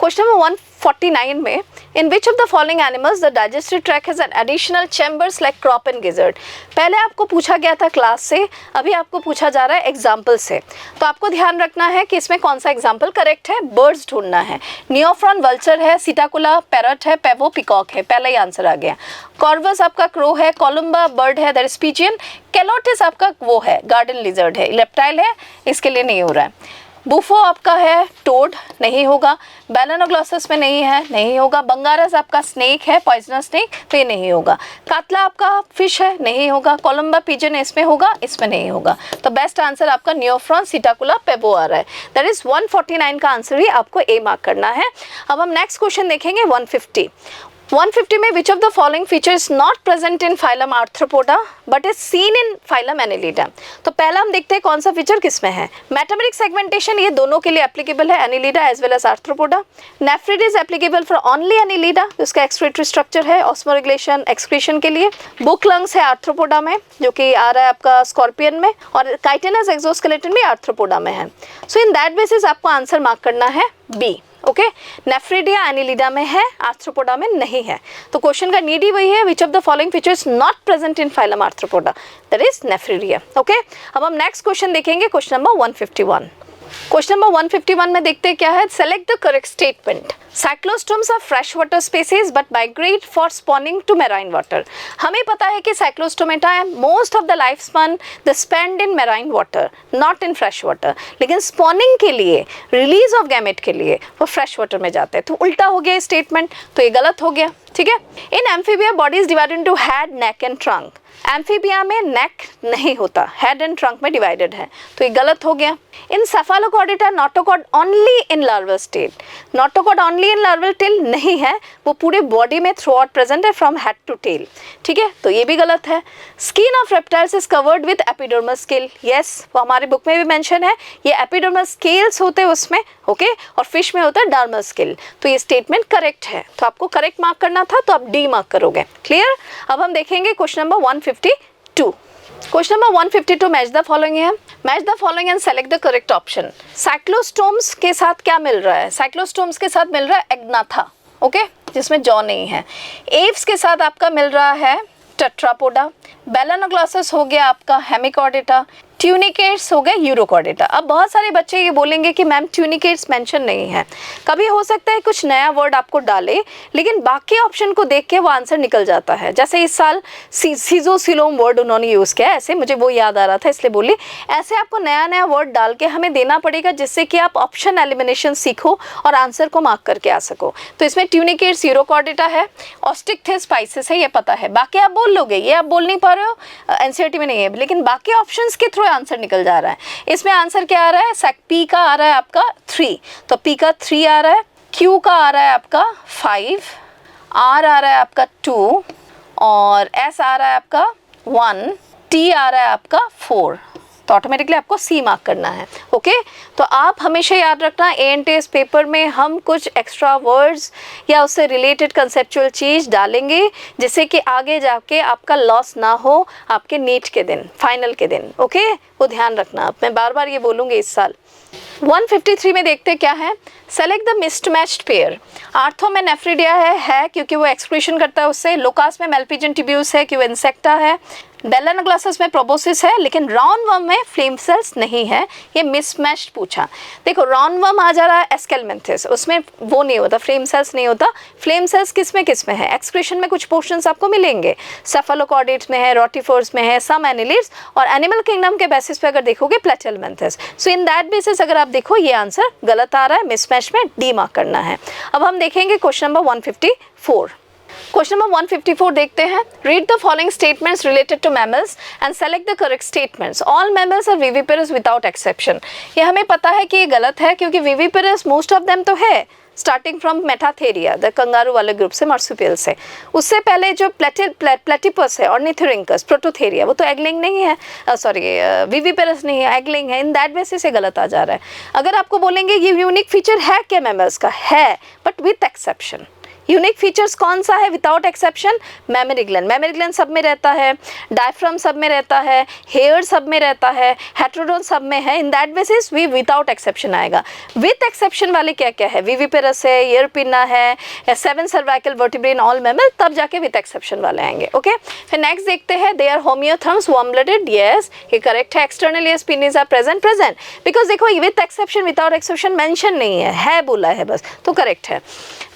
S1: क्वेश्चन नंबर 149 में, in which of the following animals the digestive tract has an additional chambers like crop and gizzard. पहले आपको पूछा गया था क्लास से, अभी आपको पूछा जा रहा है एग्जाम्पल से, तो आपको ध्यान रखना है कि इसमें कौन सा एग्जाम्पल करेक्ट है। बर्ड्स ढूंढना है, नियोफ्रॉन वल्चर है, सीटाकुला पैरट है, पेवो पिकॉक है, पहला ही आंसर आ गया। कॉर्वस आपका क्रो है, कोलम्बा बर्ड है, दैट इज पिजियन, कैलोटिस आपका वो है गार्डन लिजर्ड है, इलेप्टाइल है, इसके लिए नहीं हो रहा है। बुफो आपका है टोड, नहीं होगा। बेलानोग्लोसस में नहीं है, नहीं होगा। बंगारस आपका स्नेक है, पॉइजनस स्नेक, तो ये नहीं होगा। कातला आपका फिश है, नहीं होगा। कोलम्बा पिजन इसमें होगा, इसमें नहीं होगा। तो बेस्ट आंसर आपका नियोफ्रॉन सीटाकुला पेबो आ रहा है, दैट इज 149 का आंसर ही आपको ए मार्क करना है। अब हम नेक्स्ट क्वेश्चन देखेंगे 150। 150 में विच of the following feature is not present in phylum arthropoda but is seen in phylum Annelida. तो पहला हम देखते हैं कौन सा फीचर किसमें है। मेटामेरिक सेगमेंटेशन ये दोनों के लिए एप्लीकेबल है, Annelida as well as Arthropoda. Nephrid is applicable for only Annelida, उसका एक्सक्रीटरी स्ट्रक्चर है ऑस्मोरेगुलेशन एक्सक्रीशन के लिए। बुक लंग्स है आर्थ्रोपोडा में, जो कि आ रहा है आपका स्कॉर्पियन में, और काइटिनस एक्सोस्केलेटन भी आर्थ्रोपोडा में है। सो इन दैट बेसिस आपको आंसर मार्क करना है बी। ओके, नेफ्रिडिया एनिलिडा में है, आर्थ्रोपोडा में नहीं है। तो क्वेश्चन का नीड ही वही है, which of the following features not present in phylum Arthropoda, that is nephridia. Okay, अब हम नेक्स्ट क्वेश्चन देखेंगे, क्वेश्चन नंबर 151। क्वेश्चन नंबर 151 में देखते हैं क्या है। Select the correct statement. Cyclostomes are fresh water species but migrate for spawning to marine water. हमें पता है कि साइक्लोस्टोमेटा है, most of the life span they spend in marine water, not in fresh water, लेकिन spawning के लिए, release of gamete के लिए वो फ्रेश वाटर में जाते हैं। तो उल्टा हो गया स्टेटमेंट, तो ये गलत हो गया, ठीक है। In Amphibia body is divided into head, neck and trunk. Amphibia में नेक नहीं होता, हेड एंड ट्रंक में डिवाइडेड है, तो ये गलत हो गया। In Cephalochordata notochord only in larval state, notochord only in larval tail नहीं है, वो पूरे बॉडी में थ्रू आउट प्रेजेंट है फ्रॉम हेड टू टेल, ठीक है, तो ये भी गलत है। Skin of reptiles is covered with epidermal scale, yes, वो हमारे बुक में भी मेंशन है, ये एपिडर्मल स्केल्स होते हैं उसमें, ओके, और फिश में होता है डर्मल स्केल, तो ये स्टेटमेंट करेक्ट है, तो आपको करेक्ट मार्क करना था, तो आप डी मार्क करोगे। क्लियर। अब हम देखेंगे question number 152। Question number 152, match the following है, match the following and select the correct option. Cyclostomes के साथ क्या मिल रहा है, साइक्लोस्टोम्स के साथ मिल रहा है एग्नाथा, ओके, जिसमें जॉ नहीं है। एव्स के साथ आपका मिल रहा है टेट्रापोडा। बेलानोग्लोसस हो गया आपका हेमिकॉर्डेटा। ट्यूनिकेट्स हो गए यूरोकॉर्डेटा। अब बहुत सारे बच्चे ये बोलेंगे कि मैम ट्यूनिकेट्स मेंशन नहीं है। कभी हो सकता है कुछ नया वर्ड आपको डाले, लेकिन बाकी ऑप्शन को देख के वो आंसर निकल जाता है। जैसे इस साल सीजोसिलोम वर्ड उन्होंने यूज़ किया, ऐसे मुझे वो याद आ रहा था इसलिए बोली। ऐसे आपको नया नया वर्ड डाल के हमें देना पड़ेगा, जिससे कि आप ऑप्शन एलिमिनेशन सीखो और आंसर को मार्क करके आ सको। तो इसमें ट्यूनिकेट्स यूरोकॉर्डेटा है, ऑस्टिक्थिस स्पाइसेस है, ये पता है। बाकी आप बोल लोगे, ये आप बोल नहीं पा रहे हो, एनसीईआरटी में नहीं है, लेकिन बाकी ऑप्शंस के थ्रू आंसर निकल जा रहा है। इसमें आंसर क्या आ रहा है? पी का आ रहा है आपका 3, तो पी का 3 आ रहा है। क्यू का आ रहा है आपका 5, आर आ रहा है आपका 2 और एस आ रहा है आपका 1, टी आ रहा है आपका 4। तो ऑटोमेटिकली आपको सी मार्क करना है। ओके, तो आप हमेशा याद रखना एएनटीएस पेपर में हम कुछ एक्स्ट्रा वर्ड्स या उससे रिलेटेड कंसेप्चुअल चीज़ डालेंगे, जिससे कि आगे जाके आपका लॉस ना हो आपके नीट के दिन, फाइनल के दिन। ओके, वो ध्यान रखना आप, मैं बार बार ये बोलूँगी इस साल। 153 में देखते क्या है? Select the mismatched pair. Ortho में नेफ्रिडिया है क्योंकि वो एक्सक्रीशन करता है उससे। लोकास में मेल्पिजन टिब्यूस है क्योंकि इंसेक्टा है। डेलानोग्लासस में प्रोबोसिस है, लेकिन राउंडवर्म में फ्लेम सेल्स नहीं है। ये मिसमैच्ड पूछा। देखो राउंडवर्म आ जा रहा है एस्केलमेंथिस, उसमें वो नहीं होता, फ्लेम सेल्स नहीं होता। फ्लेम सेल्स किस में है? एक्सक्रीशन में कुछ पोर्शंस आपको मिलेंगे, सेफालोकॉर्डेट्स में है, रोटिफोर्स में है, सम एनिलिड्स, और एनिमल किंगडम के बेसिस पे अगर देखोगे प्लेटेलमेंथिस। सो इन दैट बेसिस अगर आप देखो ये आंसर गलत आ रहा है, मिसमैच में डी मार्क करना है। अब हम देखेंगे क्वेश्चन नंबर 154। क्वेश्चन नंबर 154 देखते हैं। Read the following statements related to mammals and select the correct statements. All mammals are viviparous without exception. ये हमें पता है कि ये गलत है, क्योंकि विविपेरस मोस्ट ऑफ देम तो है, starting from Metatheria, the kangaroo वाले ग्रुप से, मार्सुपियल से। उससे पहले जो प्लेटिपस है, ऑर्निथोरिंकस, प्रोटोथेरिया, वो तो एगलिंग नहीं है, सॉरी विविपेरस नहीं है, एगलिंग है। इन दैट बेसिस से गलत आ जा रहा है। अगर आपको बोलेंगे ये यूनिक फीचर है क्या मैमल्स का, है, but with exception. Unique features कौन सा है without exception? Mammary gland. Mammary gland सब में रहता है, डायफ्राम सब में रहता है, हेयर सब में रहता है, हेट्रोडोन सब में है। In that basis we without exception आएगा। विथ एक्सेप्शन वाले क्या क्या है? विविपेरस है, ईयरपिना है, 7 cervical vertebrate in all mammal, तब जाके विथ एक्सेप्शन वाले आएंगे। ओके, फिर नेक्स्ट देखते हैं। They are homeotherms, warm blooded, yes ये करेक्ट है। External ear pinnae are present, because देखो with exception without exception mention नहीं है बोला है बस, तो करेक्ट है।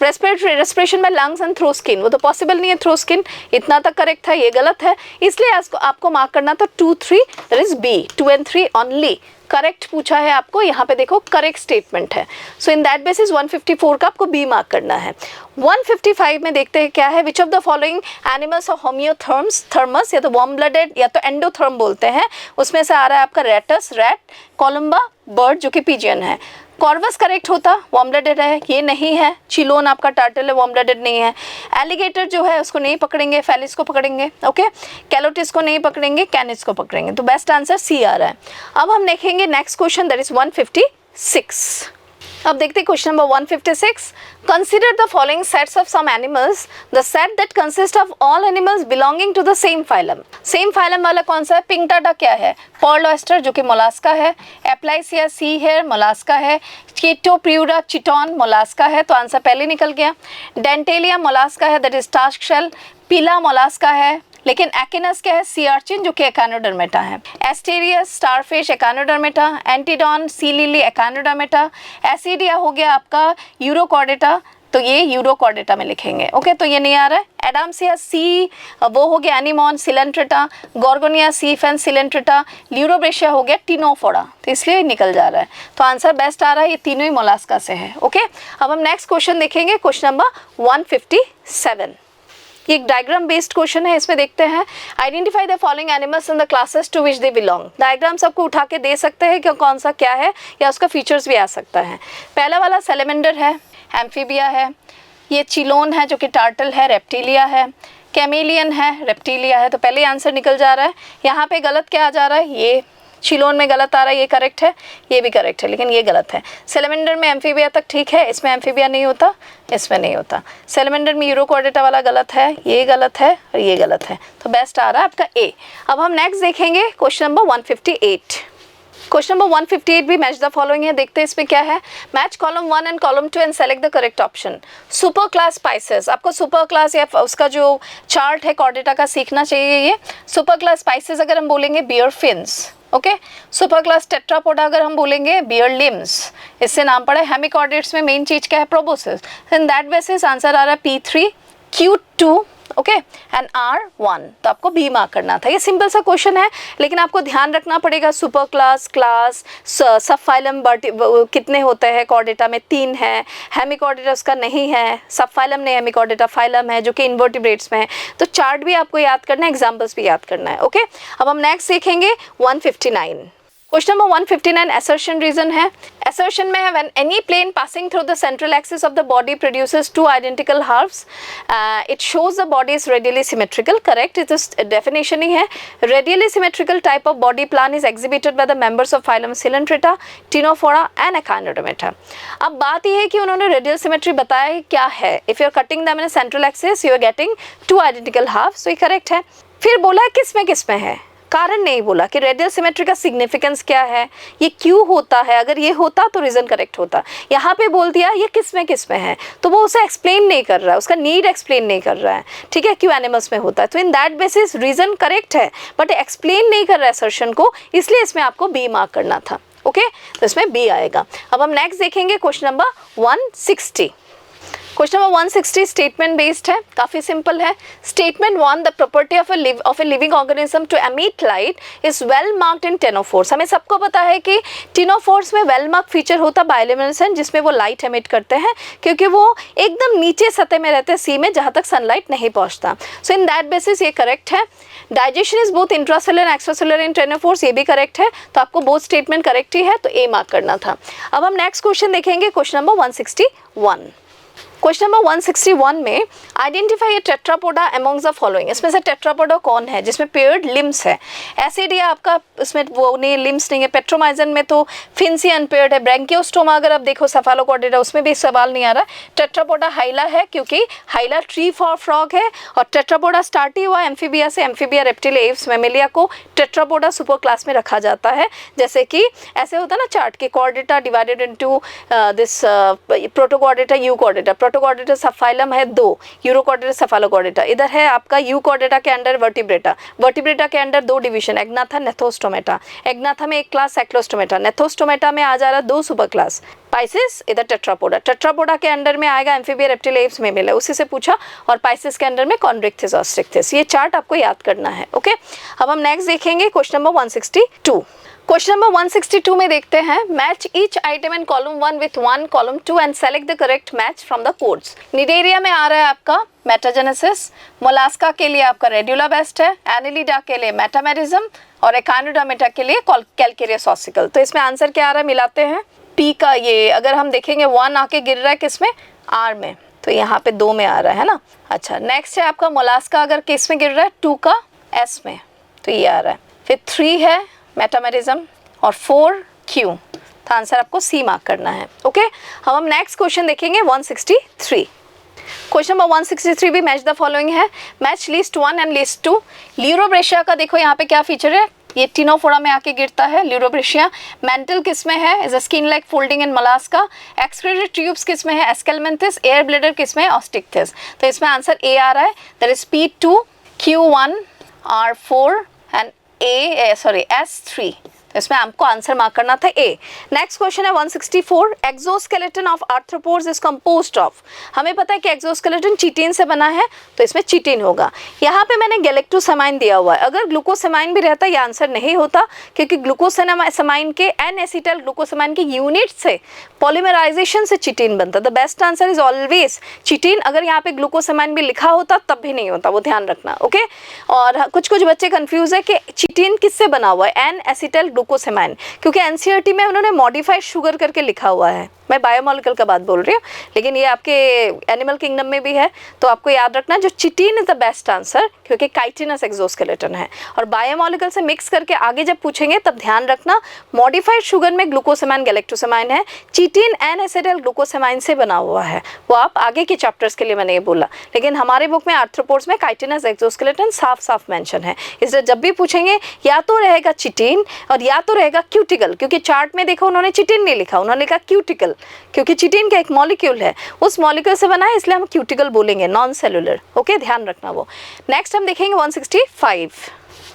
S1: रेस्पिरेशन में लंग्स एंड थ्रो स्किन, वो तो पॉसिबल नहीं है थ्रो स्किन, इतना तक करेक्ट है, ये गलत है, इसलिए आपको मार्क करना था 2, 3, that is B, 2 and 3 only correct पूछा है आपको। यहाँ पे देखो करेक्ट स्टेटमेंट है, सो इन दैट बेसिस 154 का आपको बी मार्क करना है। 155 में देखते हैं क्या है। Which of the following animals of homeotherms, therms या तो वार्म ब्लडेड या तो एंडोथर्म बोलते हैं, उसमें से आ रहा है आपका रेटस, रैट, कोलम्बा बर्ड जो कि पिजियन है। कॉर्वस करेक्ट होता, वार्म ब्लडेड है, ये नहीं है। चिलोन आपका टार्टल है, वार्म ब्लडेड नहीं है। एलिगेटर जो है उसको नहीं पकड़ेंगे, फेलिस को पकड़ेंगे। ओके, कैलोटिस को नहीं पकड़ेंगे, कैनिस को पकड़ेंगे। तो बेस्ट आंसर सी आ रहा है। अब हम देखेंगे नेक्स्ट क्वेश्चन, दैट इज 156। अब देखते हैं question number 156। Consider the following sets of some animals, the set that consist of all animals belonging to the same phylum. Same phylum वाला कौन सा है? पिंकटाटा क्या है? पर्ल ऑयस्टर जो कि मोलास्का है। एप्लाइसिया सी हेयर मोलास्का है। चेटोप्रियूरा चिटॉन मोलास्का है, तो आंसर पहले निकल गया। डेंटेलिया मोलास्का है, दैट इज टास्क शेल। पिला मोलास्का है, लेकिन एकिनस क्या है? सी आर्चिन जो कि एकानोडर्मेटा है। Asterias starfish Echinodermata. Antedon sea lily Echinodermata. Ascidia हो गया आपका यूरोकॉर्डेटा, तो ये यूरोकॉर्डेटा में लिखेंगे। ओके, तो ये नहीं आ रहा है। एडामसिया सी वो हो गया एनिमॉन सिलेंट्रेटा। गॉर्गोनिया सी फैन सिलेंट्रेटा। ल्यूरोब्रेशिया हो गया टिनोफोड़ा, तो इसलिए निकल जा रहा है। तो आंसर बेस्ट आ रहा है, ये तीनों ही मोलास्का से है। ओके, अब हम नेक्स्ट क्वेश्चन देखेंगे, क्वेश्चन नंबर 157। ये एक डायग्राम बेस्ड क्वेश्चन है, इसमें देखते हैं। Identify the following animals in the classes to which they belong. Diagram सबको उठा के दे सकते हैं कि कौन सा क्या है, या उसका फीचर्स भी आ सकता है। पहला वाला सेलेमेंडर है, एम्फीबिया है। ये चिलोन है जो कि टार्टल है, रेप्टिलिया है। कैमेलियन है, रेप्टिलिया है, तो पहले आंसर निकल जा रहा है। यहाँ पे गलत क्या आ जा रहा है? ये चिलोन में गलत आ रहा है, ये करेक्ट है, ये भी करेक्ट है, लेकिन ये गलत है। सेलेमेंडर में एम्फीबिया तक ठीक है, इसमें एम्फीबिया नहीं होता, इसमें नहीं होता। सेलेमेंडर में यूरोकॉर्डेटा वाला गलत है, ये गलत है और ये गलत है, तो बेस्ट आ रहा है आपका ए। अब हम नेक्स्ट देखेंगे क्वेश्चन नंबर 158। क्वेश्चन नंबर 158 भी मैच द फॉलोइंग है, देखते हैं इसमें क्या है। Match column 1 and column 2 and select the correct option. Super class spices, आपको सुपर क्लास या उसका जो चार्ट है कॉर्डेटा का सीखना चाहिए। ये सुपर क्लास स्पाइसेस अगर हम बोलेंगे bear fins, okay. Super class tetrapoda अगर हम बोलेंगे बियर लिम्स, इससे नाम पड़ा है। हेमिकॉर्डेट्स में मेन चीज क्या है? Proboscis. In that basis answer आ रहा है P3, Q2 okay and R1। तो आपको बी मार्क करना था। ये सिंपल सा क्वेश्चन है, लेकिन आपको ध्यान रखना पड़ेगा सुपर क्लास, क्लास, सब फाइलम कितने होते हैं? कॉर्डेटा में 3 है, हेमिकॉर्डेटा उसका नहीं है, सब फाइलम नहीं, हेमिकॉर्डेटा फाइलम है जो कि इन्वर्टिब्रेट्स में है। तो चार्ट भी आपको याद करना है, एग्जाम्पल्स भी याद करना है। ओके, अब हम नेक्स्ट देखेंगे 159। क्वेश्चन नंबर 159 assertion रीजन है। assertion में है when any plane passing through the central axis of the body produces two identical halves, it shows the body is radially symmetrical. Correct, it is definition ही है। radially symmetrical type of body plan is exhibited by the members of phylum Coelenterata, Ctenophora and Echinodermata। अब बात यह है कि उन्होंने radial symmetry बताया है क्या है। if you are cutting them in a central axis you are getting two identical halves, तो ये correct है। फिर बोला है किस में है, कारण नहीं बोला कि रेडियल सिमेट्री का सिग्निफिकेंस क्या है, ये क्यों होता है। अगर ये होता तो रीजन करेक्ट होता। यहाँ पे बोल दिया ये किस में है, तो वो उसे एक्सप्लेन नहीं कर रहा है, उसका नीड एक्सप्लेन नहीं कर रहा है। ठीक है, क्यों एनिमल्स में होता है, तो in that basis reason correct है, बट एक्सप्लेन नहीं कर रहा है असर्शन को, इसलिए इसमें आपको बी मार्क करना था। ओके, तो इसमें बी आएगा। अब हम नेक्स्ट देखेंगे question number 160। Question number 160 statement based है, काफी सिंपल है। Statement 1, the property of a living organism to emit light is well marked in ctenophores. हमें सबको पता है कि टेनोफोर्स में वेल मार्क फीचर होता है बायोल्यूमिनेसेंट, जिसमें वो लाइट एमिट करते हैं क्योंकि वो एकदम नीचे सतह में रहते हैं, सी में, जहां तक सनलाइट नहीं पहुंचता। सो इन दैट बेसिस ये करेक्ट है। Digestion is both intracellular and extracellular in ctenophores, ये भी करेक्ट है। तो आपको बोथ स्टेटमेंट करेक्ट ही है, तो ए मार्क करना था। अब हम नेक्स्ट क्वेश्चन देखेंगे, क्वेश्चन नंबर 161। क्वेश्चन नंबर 161 में identify A Tetrapoda amongst the following. इसमें से टेट्रापोडा कौन है जिसमें पेयर्ड लिम्स है? एसिडिया आपका इसमें वो नहीं, लिम्स नहीं है। पेट्रोमाइजन में तो फिंसी अनपेयर्ड है। ब्रैंकियोस्टोमा अगर आप देखो सेफालोकॉर्डेटा, उसमें भी सवाल नहीं आ रहा। टेट्रापोडा हाइला है क्योंकि हाइला ट्री फॉर फ्रॉग है, और टेट्रापोडा स्टार्ट ही हुआ एम्फीबिया से। एम्फीबिया, रेप्टिल, एव्स, मैमेलिया को टेट्रापोडा सुपर क्लास में रखा जाता है। जैसे कि ऐसे होता है ना चार्ट के, Chordata divided into this Protochordata, Euchordata. Protochordata सब फाइलम है 2, यूरोकॉर्डेटा, सेफालोकॉर्डेटा। इधर है आपका यूकॉर्डेटा के अंडर वर्टिब्रेटा, वर्टिब्रेटा के under 2 division, Agnatha, Gnathostomata. Agnatha में एक क्लास साइक्लोस्टोमेटा, नेथोस्टोमेटा में आ जा रहा 2 सुपर क्लास। पाइसिस, इधर टेट्रापोडा। टेट्रापोडा के अंडर में आएगा एम्फीबिया, रेप्टिल, एव्स, मैमेलिया, उसी से पूछा। और पाइसिस के अंडर में कॉन्ड्रिक्थिस, ऑस्ट्रिक्थिस। ये चार्ट आपको याद करना है। ओके, अब हम नेक्स्ट देखेंगे क्वेश्चन नंबर 162। क्वेश्चन नंबर 162 में देखते हैं, match each item in column 1 with 1 column 2 and select the correct match from the codes. Cnidaria में आ रहा है आपका मेटाजेनेसिस, मोलास्का के लिए आपका रेड्यूला बेस्ट है, एनिलिडा के लिए मेटामेरिज्म, और एकाइनोडर्मेटा के लिए कैलकेरियस ऑसिकल। तो इसमें आंसर क्या आ रहा है, मिलाते हैं। पी का ये अगर हम देखेंगे 1 आके गिर रहा है किसमें, आर में, तो यहाँ पे 2 में आ रहा है ना। अच्छा, नेक्स्ट है आपका मोलास्का, अगर किस में गिर रहा है, 2 का एस में, तो ये आ रहा है। फिर 3 है मेटामेरिज्म, और 4 क्यू, तो आंसर आपको सी मार्क करना है। ओके, हम नेक्स्ट क्वेश्चन देखेंगे 163। क्वेश्चन नंबर 163 भी मैच द फॉलोइंग है, मैच लिस्ट 1 एंड लिस्ट 2। ल्यूरोब्रेशिया का देखो यहाँ पे क्या फीचर है, ये टिनोफोरा में आके गिरता है ल्यूरोब्रेशिया। मेंटल किस में है, is a skin like folding in Mollusca. Excretory tubes किस में है, एस्केलमेंथिस। एयर ब्लेडर किस में है, ऑस्टिक्थिस। तो इसमें आंसर ए आ रहा है, that is P2, Q1, R4 and S3। इसमें आपको आंसर मार्क करना था ए। नेक्स्ट क्वेश्चन है 164, exoskeleton of arthropods is composed of. हमें पता है कि एक्सोस्केलेटन चिटिन से बना है, तो इसमें चिटिन होगा। यहाँ पे मैंने गैलेक्टोसेमाइन दिया हुआ है, अगर ग्लूकोसेमाइन भी रहता ये आंसर नहीं होता, क्योंकि ग्लूकोसेमाइन के एन एसिटाइल ग्लूकोसेमाइन के यूनिट से पॉलीमराइजेशन से चिटिन बनता। The best answer is always chitin. अगर यहाँ पे ग्लूकोसेमाइन भी लिखा होता तब भी नहीं होता, वो ध्यान रखना। ओके, और कुछ बच्चे कंफ्यूज है कि चिटिन किससे बना हुआ है, एन एसिटाइल ग्लूकोसेमाइन, क्योंकि एनसीईआरटी में उन्होंने मॉडिफाइड शुगर करके लिखा हुआ है। मैं बायोमोलिक्यूल का बात बोल रही हूँ, लेकिन ये आपके एनिमल किंगडम में भी है, तो आपको याद रखना जो chitin is the best answer, क्योंकि काइटिनस एक्सोस्केलेटन है। और बायोमोलिक्यूल से मिक्स करके आगे जब पूछेंगे तब ध्यान रखना, मॉडिफाइड शुगर में ग्लूकोसेमाइन गैलेक्टोसेमाइन है, चिटिन एन एसिटाइल ग्लूकोसेमाइन से बना हुआ है। वो आप आगे के चैप्टर्स के लिए मैंने ये बोला, लेकिन हमारे बुक में आर्थ्रोपोड्स में काइटिनस एक्सोस्केलेटन साफ मेंशन है। इसलिए जब भी पूछेंगे या तो रहेगा चिटिन और या तो रहेगा क्यूटिकल, क्योंकि चार्ट में देखो उन्होंने चिटिन नहीं लिखा, उन्होंने लिखा क्यूटिकल, क्योंकि चिटिन का एक मॉलिक्यूल है, उस मॉलिक्यूल से बना है, इसलिए हम क्यूटिकल बोलेंगे, नॉन सेलुलर। ओके, ध्यान रखना वो। नेक्स्ट हम देखेंगे 165।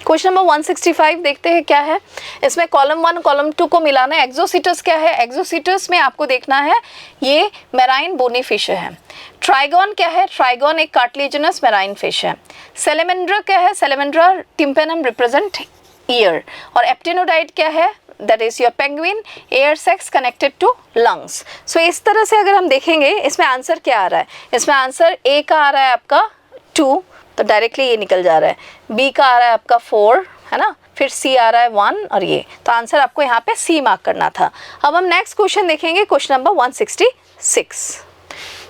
S1: क्वेश्चन नंबर 165 देखते हैं क्या है। इसमें कॉलम 1 कॉलम 2 को मिलाना है। एक्सोसिटस क्या है? एक्सोसिटस में आपको देखना है ये मैराइन बोनी फिश है। ट्राइगोन क्या है? ट्राइगोन एक कार्टिलेजिनस मैराइन फिश है। सेलेमेंड्रा क्या है? Salamandra tympanum represent ear. और एप्टेनोडाइट क्या है? That is your penguin, air sacs connected to lungs. So इस तरह से अगर हम देखेंगे इसमें आंसर क्या आ रहा है, इसमें आंसर ए का आ रहा है आपका 2, तो डायरेक्टली ये निकल जा रहा है। बी का आ रहा है आपका 4, है ना, फिर सी आ रहा है 1 और ये, तो आंसर आपको यहाँ पे सी मार्क करना था। अब हम नेक्स्ट क्वेश्चन देखेंगे, क्वेश्चन नंबर 166।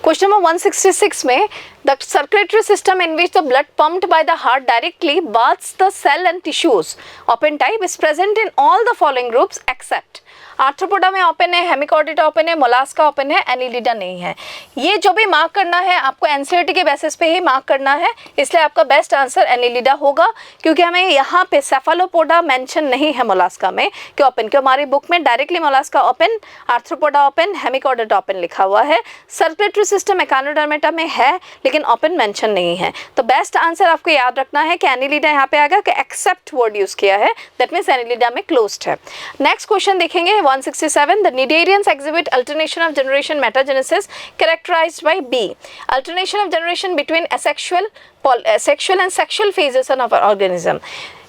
S1: क्वेश्चन नंबर 166 में the circulatory system in which the blood pumped by the heart directly baths the cell and tissues open type is present in all the following groups except. Arthropoda में open है, hemichordata open है, mollusca open है, annelida नहीं है। ये जो भी mark करना है आपको एनसीईआरटी के बेसिस पे ही मार्क करना है, इसलिए आपका बेस्ट आंसर एनिलिडा होगा, क्योंकि हमें यहाँ पे सेफालोपोडा मेंशन नहीं है मोलास्का में कि ओपन, क्यों हमारी बुक में directly Mollusca open, arthropoda open, Hemichordata open लिखा हुआ है। सर्कुलेटरी सिस्टम एकानोडर्मेटा में है लेकिन ओपन मेंशन नहीं है। तो बेस्ट आंसर आपको याद रखना है कि एनिलिडा यहाँ पे आएगा कि एक्सेप्ट वर्ड यूज किया है, दैट मीन्स एनिलिडा में क्लोज्ड है। नेक्स्ट क्वेश्चन देखेंगे 167, the Cnidarians exhibit alternation of generation metagenesis characterized by B. Alternation of generation between asexual, sexual and sexual phases of an organism.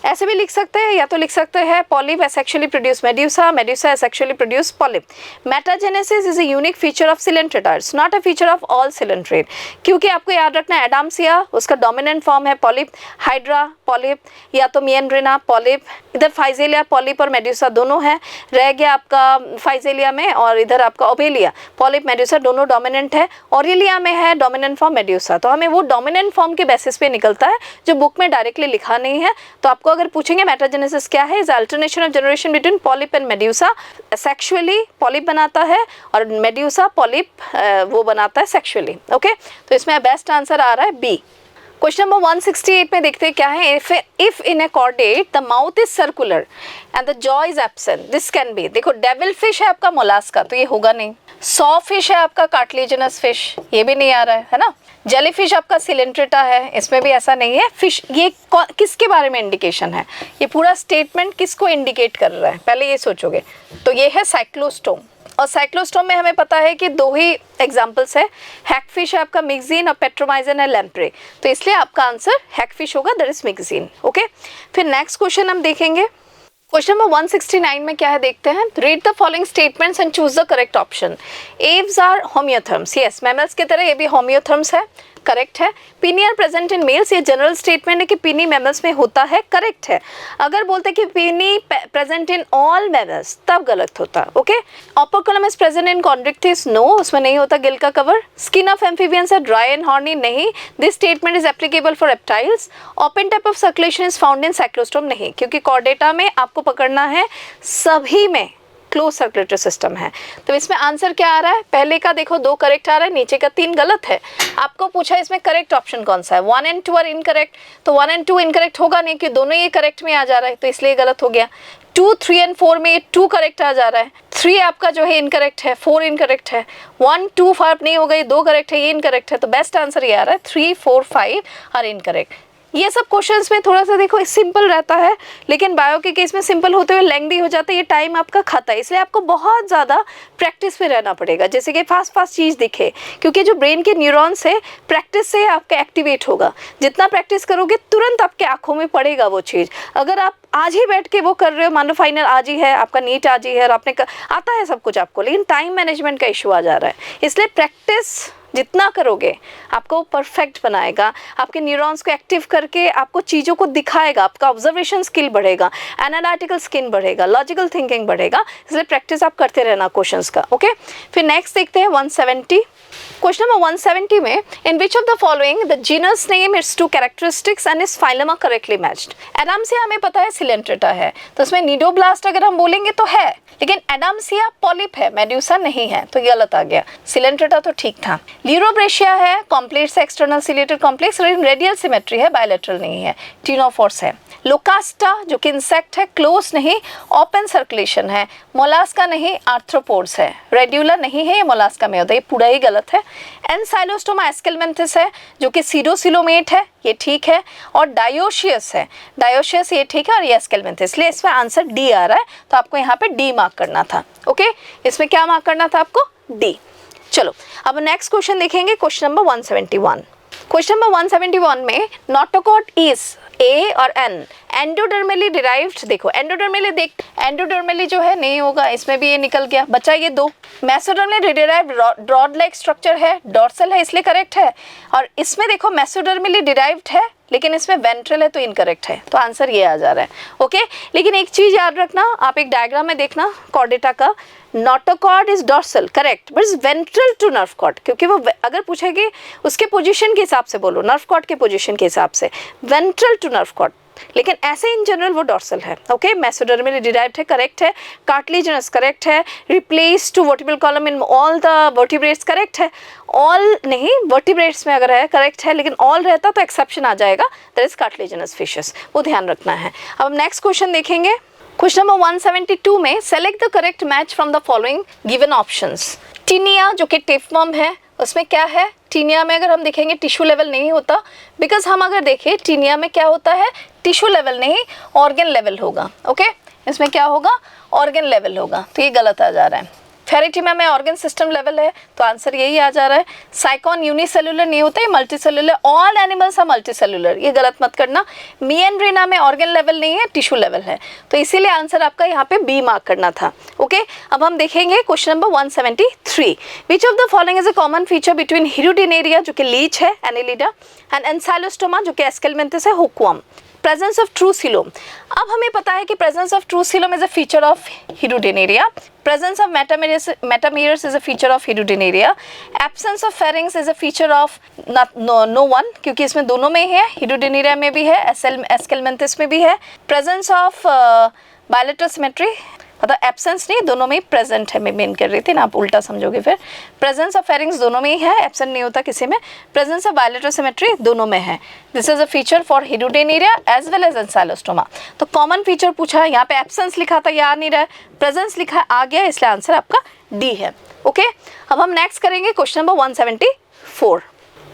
S1: ऐसे भी लिख सकते हैं, या तो लिख सकते हैं polyp asexually produce medusa, medusa asexually produce polyp. Metagenesis is a unique feature of Coelenterata, it's not a feature of all coelenterate, क्योंकि आपको याद रखना है एडाम्सिया उसका डोमिनेंट फॉर्म है पॉलिप, हाइड्रा पॉलिप, या तो मिएंड्रिना पॉलिप, इधर फाइजेलिया पॉलिप और मेड्यूसा दोनों है, रह गया आपका फाइजेलिया में, और इधर आपका ओबेलिया पॉलिप मेड्यूसा दोनों डोमिनेंट है, ऑरेलिया में है डोमिनेंट फॉर्म मेड्यूसा। तो हमें वो डोमिनेंट फॉर्म के बेसिस पे निकलता है जो बुक में डायरेक्टली लिखा नहीं है। तो आपको अगर पूछेंगे मेटाजेनेसिस क्या है, is alternation of generation between polyp and medusa, sexually polyp बनाता है और मेड्यूसा पॉलिप वो बनाता है सेक्सुअली। ओके, तो इसमें बेस्ट आंसर आ रहा है बी। क्वेश्चन नंबर 168 में देखते हैं क्या है। If in A chordate the mouth is circular and the jaw is absent, this can be, देखो डेविल फिश है आपका मोलास्का, तो ये होगा नहीं। सॉ फिश है आपका कार्टिलेजिनस फिश, ये भी नहीं आ रहा है ना। जेलीफिश आपका सिलेंट्रेटा है, इसमें भी ऐसा नहीं है। फिश ये किसके बारे में इंडिकेशन है, ये पूरा स्टेटमेंट किसको इंडिकेट कर रहा है, पहले ये सोचोगे। तो ये है साइक्लोस्टोम, और साइक्लोस्टोम में हमें पता है कि 2 ही एग्जांपल्स है, हैकफिश है आपका मिक्सिन और पेट्रोमाइजन है लैम्प्रे, तो इसलिए आपका आंसर हैकफिश होगा, दैट इज मिक्सिन। ओके, फिर नेक्स्ट क्वेश्चन हम देखेंगे। क्वेश्चन नंबर 169 में क्या है देखते हैं। Read the following statements and choose the correct option. Aves are homeotherms, yes mammals की तरह ये भी होमियोथर्म्स है, करेक्ट है। Pinnae are present in males, ये जनरल स्टेटमेंट है कि पीनी मैमल्स में होता है, करेक्ट है। अगर बोलते कि पीनी प्रेजेंट इन ऑल मैमल्स तब गलत होता। Okay, operculum is present in Chondrichthyes, no उसमें नहीं होता गिल का cover. Skin of amphibians are dry and horny, नहीं, this statement is applicable for reptiles. Open type of circulation is found in cyclostome, नहीं, क्योंकि कॉर्डेटा में आपको पकड़ना है सभी में क्लोज सर्कुलेटरी सिस्टम है। तो इसमें आंसर क्या आ रहा है, पहले का देखो 2 करेक्ट आ रहा है, नीचे का 3 गलत है। आपको पूछा इसमें करेक्ट ऑप्शन कौन सा है, 1 and 2 आर इनकरेक्ट, तो 1 and 2 इनकरेक्ट होगा नहीं कि दोनों ये करेक्ट में आ जा रहा है, तो इसलिए गलत हो गया। 2, 3 and 4 में 2 करेक्ट आ जा रहा है, 3 आपका जो है इनकरेक्ट है, 4 इनकरेक्ट है, 1, 2, 5 नहीं हो गई, 2 करेक्ट है, ये इनकरेक्ट है, तो बेस्ट आंसर ये आ रहा है 3, 4, 5 आर इनकरेक्ट। ये सब क्वेश्चंस में थोड़ा सा देखो सिंपल रहता है, लेकिन बायो के केस में सिंपल होते हुए लेंथी हो जाता है, ये टाइम आपका खाता है, इसलिए आपको बहुत ज़्यादा प्रैक्टिस पे रहना पड़ेगा, जैसे कि फास्ट चीज़ दिखे, क्योंकि जो ब्रेन के न्यूरॉन्स है प्रैक्टिस से आपका एक्टिवेट होगा। जितना प्रैक्टिस करोगे तुरंत आपके आँखों में पड़ेगा वो चीज़। अगर आप आज ही बैठ के वो कर रहे हो, मान लो फाइनल आज ही है, आपका नीट आज ही है और आपने आता है सब कुछ आपको, लेकिन टाइम मैनेजमेंट का इशू आ जा रहा है, इसलिए प्रैक्टिस जितना करोगे आपको परफेक्ट बनाएगा, आपके न्यूरॉन्स को एक्टिव करके आपको चीज़ों को दिखाएगा, आपका ऑब्जर्वेशन स्किल बढ़ेगा, एनालिटिकल स्किल बढ़ेगा, लॉजिकल थिंकिंग बढ़ेगा, इसलिए प्रैक्टिस आप करते रहना क्वेश्चंस का। ओके, फिर नेक्स्ट देखते हैं 170। क्वेश्चन नंबर 170 में in which of the following the genus name its 2 characteristics and is phylum are correctly matched. Adamsia हमें पता है सिलेंट्रेटा है, तो इसमें निडोब्लास्ट अगर हम बोलेंगे तो है, लेकिन एडाम्सिया पॉलिप है, मेड्यूसा नहीं है, तो गलत आ गया। सिलेंट्रेटा तो ठीक था। ल्यूरोब्रेशिया है, complex external chelated complex, radial symmetry है, बायलैटरल नहीं है। टीनोफोर्स है। लोकास्टा जो कि इंसेक्ट है, क्लोज नहीं, ओपन सर्कुलेशन है। मोलास्का नहीं, आर्थ्रोपोड्स है। रेड्यूलर नहीं है, ये मोलास्का में होता है, ये पूरा ही गलत है। एनसाइलोस्टोमा एस्केलमेंथिस है जो कि सीडोसिलोमेट है, ये ठीक है, और डायोशियस है, डायोशियस ये ठीक है, और ये एस्केलमेंथिस, इसलिए इसमें आंसर डी आ रहा है, तो आपको यहाँ पे डी मार्क करना था। ओके, इसमें क्या मार्क करना था आपको? डी। चलो अब नेक्स्ट क्वेश्चन देखेंगे, क्वेश्चन नंबर 171। क्वेश्चन नंबर 171 में नोटोकॉट इज ए और एन एंडोडर्मली डिराइव्ड, देखो एंडोडर्मली एंडोडर्मली जो है नहीं होगा, इसमें भी ये निकल गया, बचा ये दो। मेसोडर्मली डिराइव्ड रॉड लाइक स्ट्रक्चर है, डॉर्सल है, इसलिए करेक्ट है, और इसमें देखो मेसोडर्मली डिराइव्ड है लेकिन इसमें वेंट्रल है तो इनकरेक्ट है, तो आंसर ये आ जा रहा है। ओके, लेकिन एक चीज याद रखना, आप एक डायग्राम में देखना कॉर्डेटा का, notochord is dorsal correct but is ventral to nerve cord, क्योंकि वो अगर पूछेगी उसके पोजीशन के हिसाब से बोलो, नर्व कॉर्ड के पोजीशन के हिसाब से वेंट्रल टू नर्व कॉर्ड, लेकिन ऐसे इन जनरल वो डॉर्सल है। ओके, मेसोडर्मली डिराइव्ड है, करेक्ट है, कार्टिलेजिनस करेक्ट है, replace to vertebral column in all the vertebrates correct है, ऑल नहीं वर्टिब्रेट्स में अगर है करेक्ट है, लेकिन ऑल रहता तो एक्सेप्शन आ जाएगा, दैट इज कार्टिलेजिनस फिशेस, वो ध्यान रखना है। अब हम नेक्स्ट क्वेश्चन देखेंगे, क्वेश्चन नंबर 172 में select the correct match from the following given options. Taenia जो कि टेपवर्म है, उसमें क्या है, टीनिया में अगर हम देखेंगे टिश्यू लेवल नहीं होता, बिकॉज हम अगर देखें टीनिया में क्या होता है, टिश्यू लेवल नहीं ऑर्गन लेवल होगा। ओके, इसमें क्या होगा, ऑर्गन लेवल होगा, तो ये गलत आ जा रहा है। फेरिटिमा में ऑर्गन सिस्टम लेवल है, तो आंसर यही आ जा रहा है। साइकॉन यूनिसेलुलर नहीं होता है, multicellular, all animals are multicellular, ये गलत मत करना। मिएंड्रिना में ऑर्गन लेवल नहीं है, टिश्यू लेवल है, तो इसीलिए आंसर आपका यहाँ पे बी मार्क करना था। ओके, अब हम देखेंगे question number 173, which of the following is a common feature between Hirudinaria जो कि लीच है एनिलिडा एंड एंसाइलोस्टोमा जो कि एस्केलमेंथिस है hookworm. Presence of true coelom, अब हमें पता है कि presence of true coelom is a feature of Hirudinaria, presence of metamerism is a feature of Hirudinaria, absence of pharynx is a feature of no one, क्योंकि इसमें दोनों में है, हिरुडिनेरिया में भी है, एस्केलमेंथिस में भी है। प्रेजेंस ऑफ बायलैटरल सिमेट्री, मतलब एब्सेंस नहीं, दोनों में ही प्रेजेंट है, मैं मेन कर रही थी ना, आप उल्टा समझोगे फिर। प्रेजेंस ऑफ फेरिंग्स दोनों में ही है, एब्सेंट नहीं होता किसी में। प्रेजेंस ऑफ बायलैटरल सिमेट्री दोनों में है। This is a feature for hirudinaria as well as ancylostoma. तो कॉमन फीचर पूछा है, यहाँ पे एब्सेंस लिखा था, याद नहीं रहा, प्रेजेंस लिखा आ गया, इसलिए आंसर आपका डी है। ओके, अब हम नेक्स्ट करेंगे क्वेश्चन नंबर 174।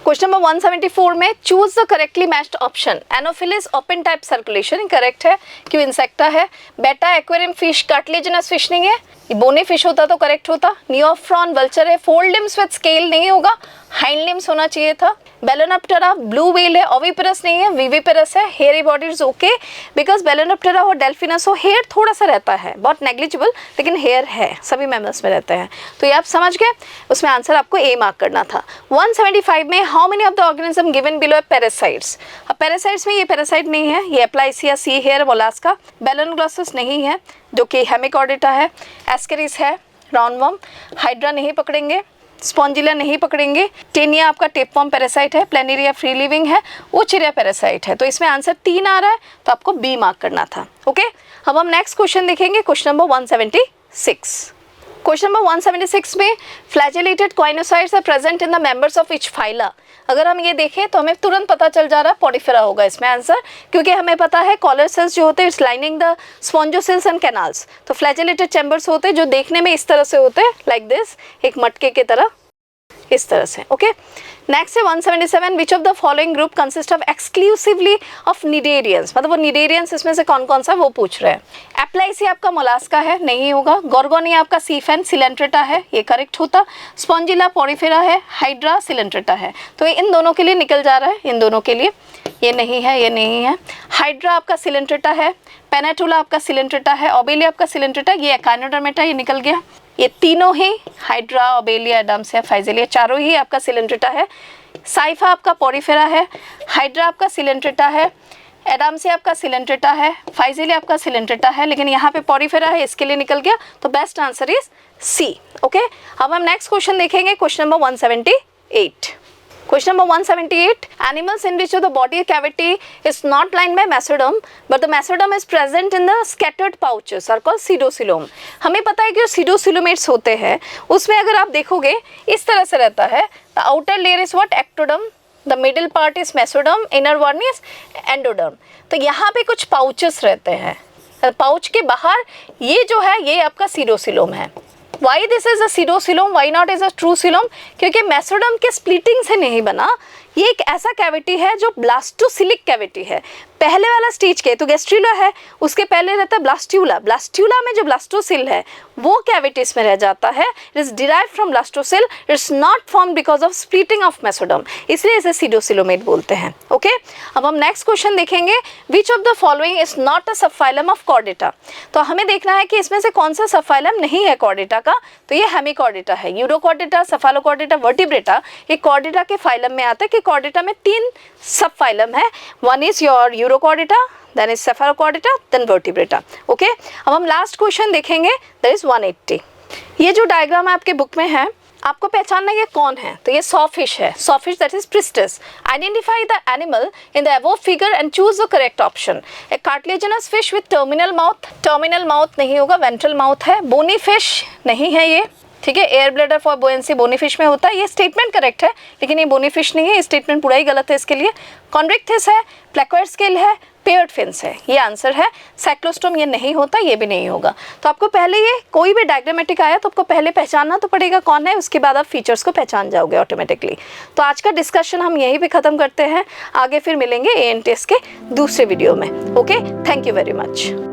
S1: क्वेश्चन नंबर 174 में choose the correctly matched option. Anopheles open type circulation correct है, क्यों इंसेक्टा है। बेटा एक्वेरियम फिश कार्टिलेजिनस फिश नहीं है, बोनी फिश होता तो करेक्ट होता। नियोफ्रॉन वल्चर है, फोर लिम्स विद स्केल नहीं होगा, हाइंड लिम्स होना चाहिए था। बेलोनप्टेरा ब्लू व्हेल है, ओविपेरस नहीं है, विविपेरस है। हेयरी बॉडीज ओके, बिकॉज बेलोनप्टेरा हो डेल्फिनस हो, हेयर थोड़ा सा रहता है, बहुत नेग्लिजिबल, लेकिन हेयर है, सभी मैमल्स में रहते हैं, तो ये आप समझ गए। उसमें आंसर आपको ए मार्क करना था। 175 में how many of the organism given below parasites. अब पैरासाइट्स में ये पैरासाइट नहीं है, ये एप्लाइसिया, सी हेयर, मोलास्का। बेलोनग्लॉसस नहीं है जो कि हेमिकॉर्डेटा है। एस्केरिस है, राउंडवर्म। हाइड्रा नहीं पकड़ेंगे, स्पॉन्जिला नहीं पकड़ेंगे। टेनिया आपका टेपवर्म पैरासाइट है। प्लेनेरिया फ्री लिविंग है, ओचिरिया पैरासाइट है। तो इसमें आंसर 3 आ रहा है, तो आपको बी मार्क करना था। ओके, अब हम नेक्स्ट क्वेश्चन देखेंगे, क्वेश्चन नंबर 176। क्वेश्चन नंबर 176 में flagellated choanocytes are present in the members of which phyla. अगर हम ये देखें तो हमें तुरंत पता चल जा रहा है पॉडीफेरा होगा इसमें आंसर, क्योंकि हमें पता है कॉलर सेल्स जो होते हैं its lining the spongocoels and canals. तो फ्लैजेलेटेड चैम्बर्स होते हैं जो देखने में इस तरह से होते हैं, लाइक दिस, एक मटके की तरह, इस तरह से। ओके, नेक्स्ट है 177, विच of the following group consist of exclusively of cnidarians. मतलब वो निडेरियंस इसमें से कौन कौन सा वो पूछ रहे हैं। एप्लाइसी आपका मोलास्का है, नहीं होगा। गोर्गोनिया आपका सीफेन सिलेंट्रेटा है, ये करेक्ट होता। स्पॉन्जिला पॉडीफेरा है, हाइड्रा सिलेंट्रेटा है। तो इन दोनों के लिए निकल जा रहा है, इन दोनों के लिए, ये नहीं है, ये नहीं है। हाइड्रा आपका सिलेंट्रेटा है, पेनाटुला आपका सिलेंट्रेटा है, ओबेलिया आपका सिलेंट्रेटा, ये एकाइनोडर्मेटा, ये निकल गया। ये तीनों ही हाइड्रा, ओबेलिया, एडम्सिया, फाइजेलिया, चारों ही आपका सिलेंट्रेटा है। साइफा आपका पॉडीफेरा है, हाइड्रा आपका सिलेंट्रेटा है, एडम्सिया आपका सिलेंट्रेटा है, फाइजेलिया आपका सिलेंट्रेटा है, लेकिन यहाँ पे पॉडीफेरा है, इसके लिए निकल गया। तो best answer is C. Okay, अब हम नेक्स्ट क्वेश्चन देखेंगे, question number 178। Question number 178, animals in which the body cavity is not lined by mesoderm but the mesoderm is present in the scattered pouches are called pseudocoelom। हमें पता है कि जो pseudocoelomates होते हैं उसमें अगर आप देखोगे इस तरह से रहता है। The outer layer is what? Ectoderm, the middle part is mesoderm, inner one is endoderm। तो यहाँ पे कुछ pouches रहते हैं, पाउच के बाहर ये जो है ये आपका pseudocoelom है। Why this is a pseudocoelom, why not is a true coelom? क्योंकि मेसोडर्म के स्प्लिटिंग से नहीं बना, ये एक ऐसा कैविटी है जो ब्लास्टोसिलिक कैविटी है। पहले वाला स्टेज के तो गैस्ट्रुला है, उसके पहले रहता है ब्लास्ट्यूला। ब्लास्ट्यूला में जो ब्लास्टोसिल है वो कैविटीज में रह जाता है। It is derive from blastocoel, it's not form because of splitting of mesoderm, इसलिए इसे सीडोसिलोमेट बोलते हैं। ओके, अब हम नेक्स्ट क्वेश्चन देखेंगे, विच of the following is not a subphylum of Chordata. तो हमें देखना है कि इसमें से कौन सा सबफाइलम नहीं है कॉर्डेटा का। तो ये हेमिकॉर्डेटा है। यूरोकॉर्डेटा, सेफालोकॉर्डेटा, वर्टिब्रेटा, ये कॉर्डेटा के फाइलम में आता है कि कॉर्डेटा में 3 सब फाइलम है। One is your Urochordata, then is Cephalochordata, then Vertebrata. Okay, अब हम लास्ट क्वेश्चन देखेंगे, दैट इज 180। ये जो डायग्राम आपके बुक में है, आपको पहचानना ये कौन है। तो ये सॉफिश है, sawfish that is priests. Identify the animal in the above figure and choose the correct option. A cartilaginous fish with terminal mouth, terminal mouth नहीं होगा, वेंट्रल माउथ है। बोनी फिश नहीं है ये, ठीक है। Air bladder for buoyancy bony fish में होता है, ये स्टेटमेंट करेक्ट है, लेकिन ये बोनी फिश नहीं है, ये स्टेटमेंट पूरा ही गलत है इसके लिए। कॉन्ड्रिक्थिस है, प्लेकोइड स्केल है, पेयर्ड फिन्स है, ये आंसर है। साइक्लोस्टोम ये नहीं होता, ये भी नहीं होगा। तो आपको पहले ये कोई भी डायग्रामेटिक आया तो आपको पहले पहचानना तो पड़ेगा कौन है, उसके बाद आप फीचर्स को पहचान जाओगे ऑटोमेटिकली। तो आज का डिस्कशन हम यहीं पे ख़त्म करते हैं, आगे फिर मिलेंगे ANTS के दूसरे वीडियो में। Okay, thank you very much.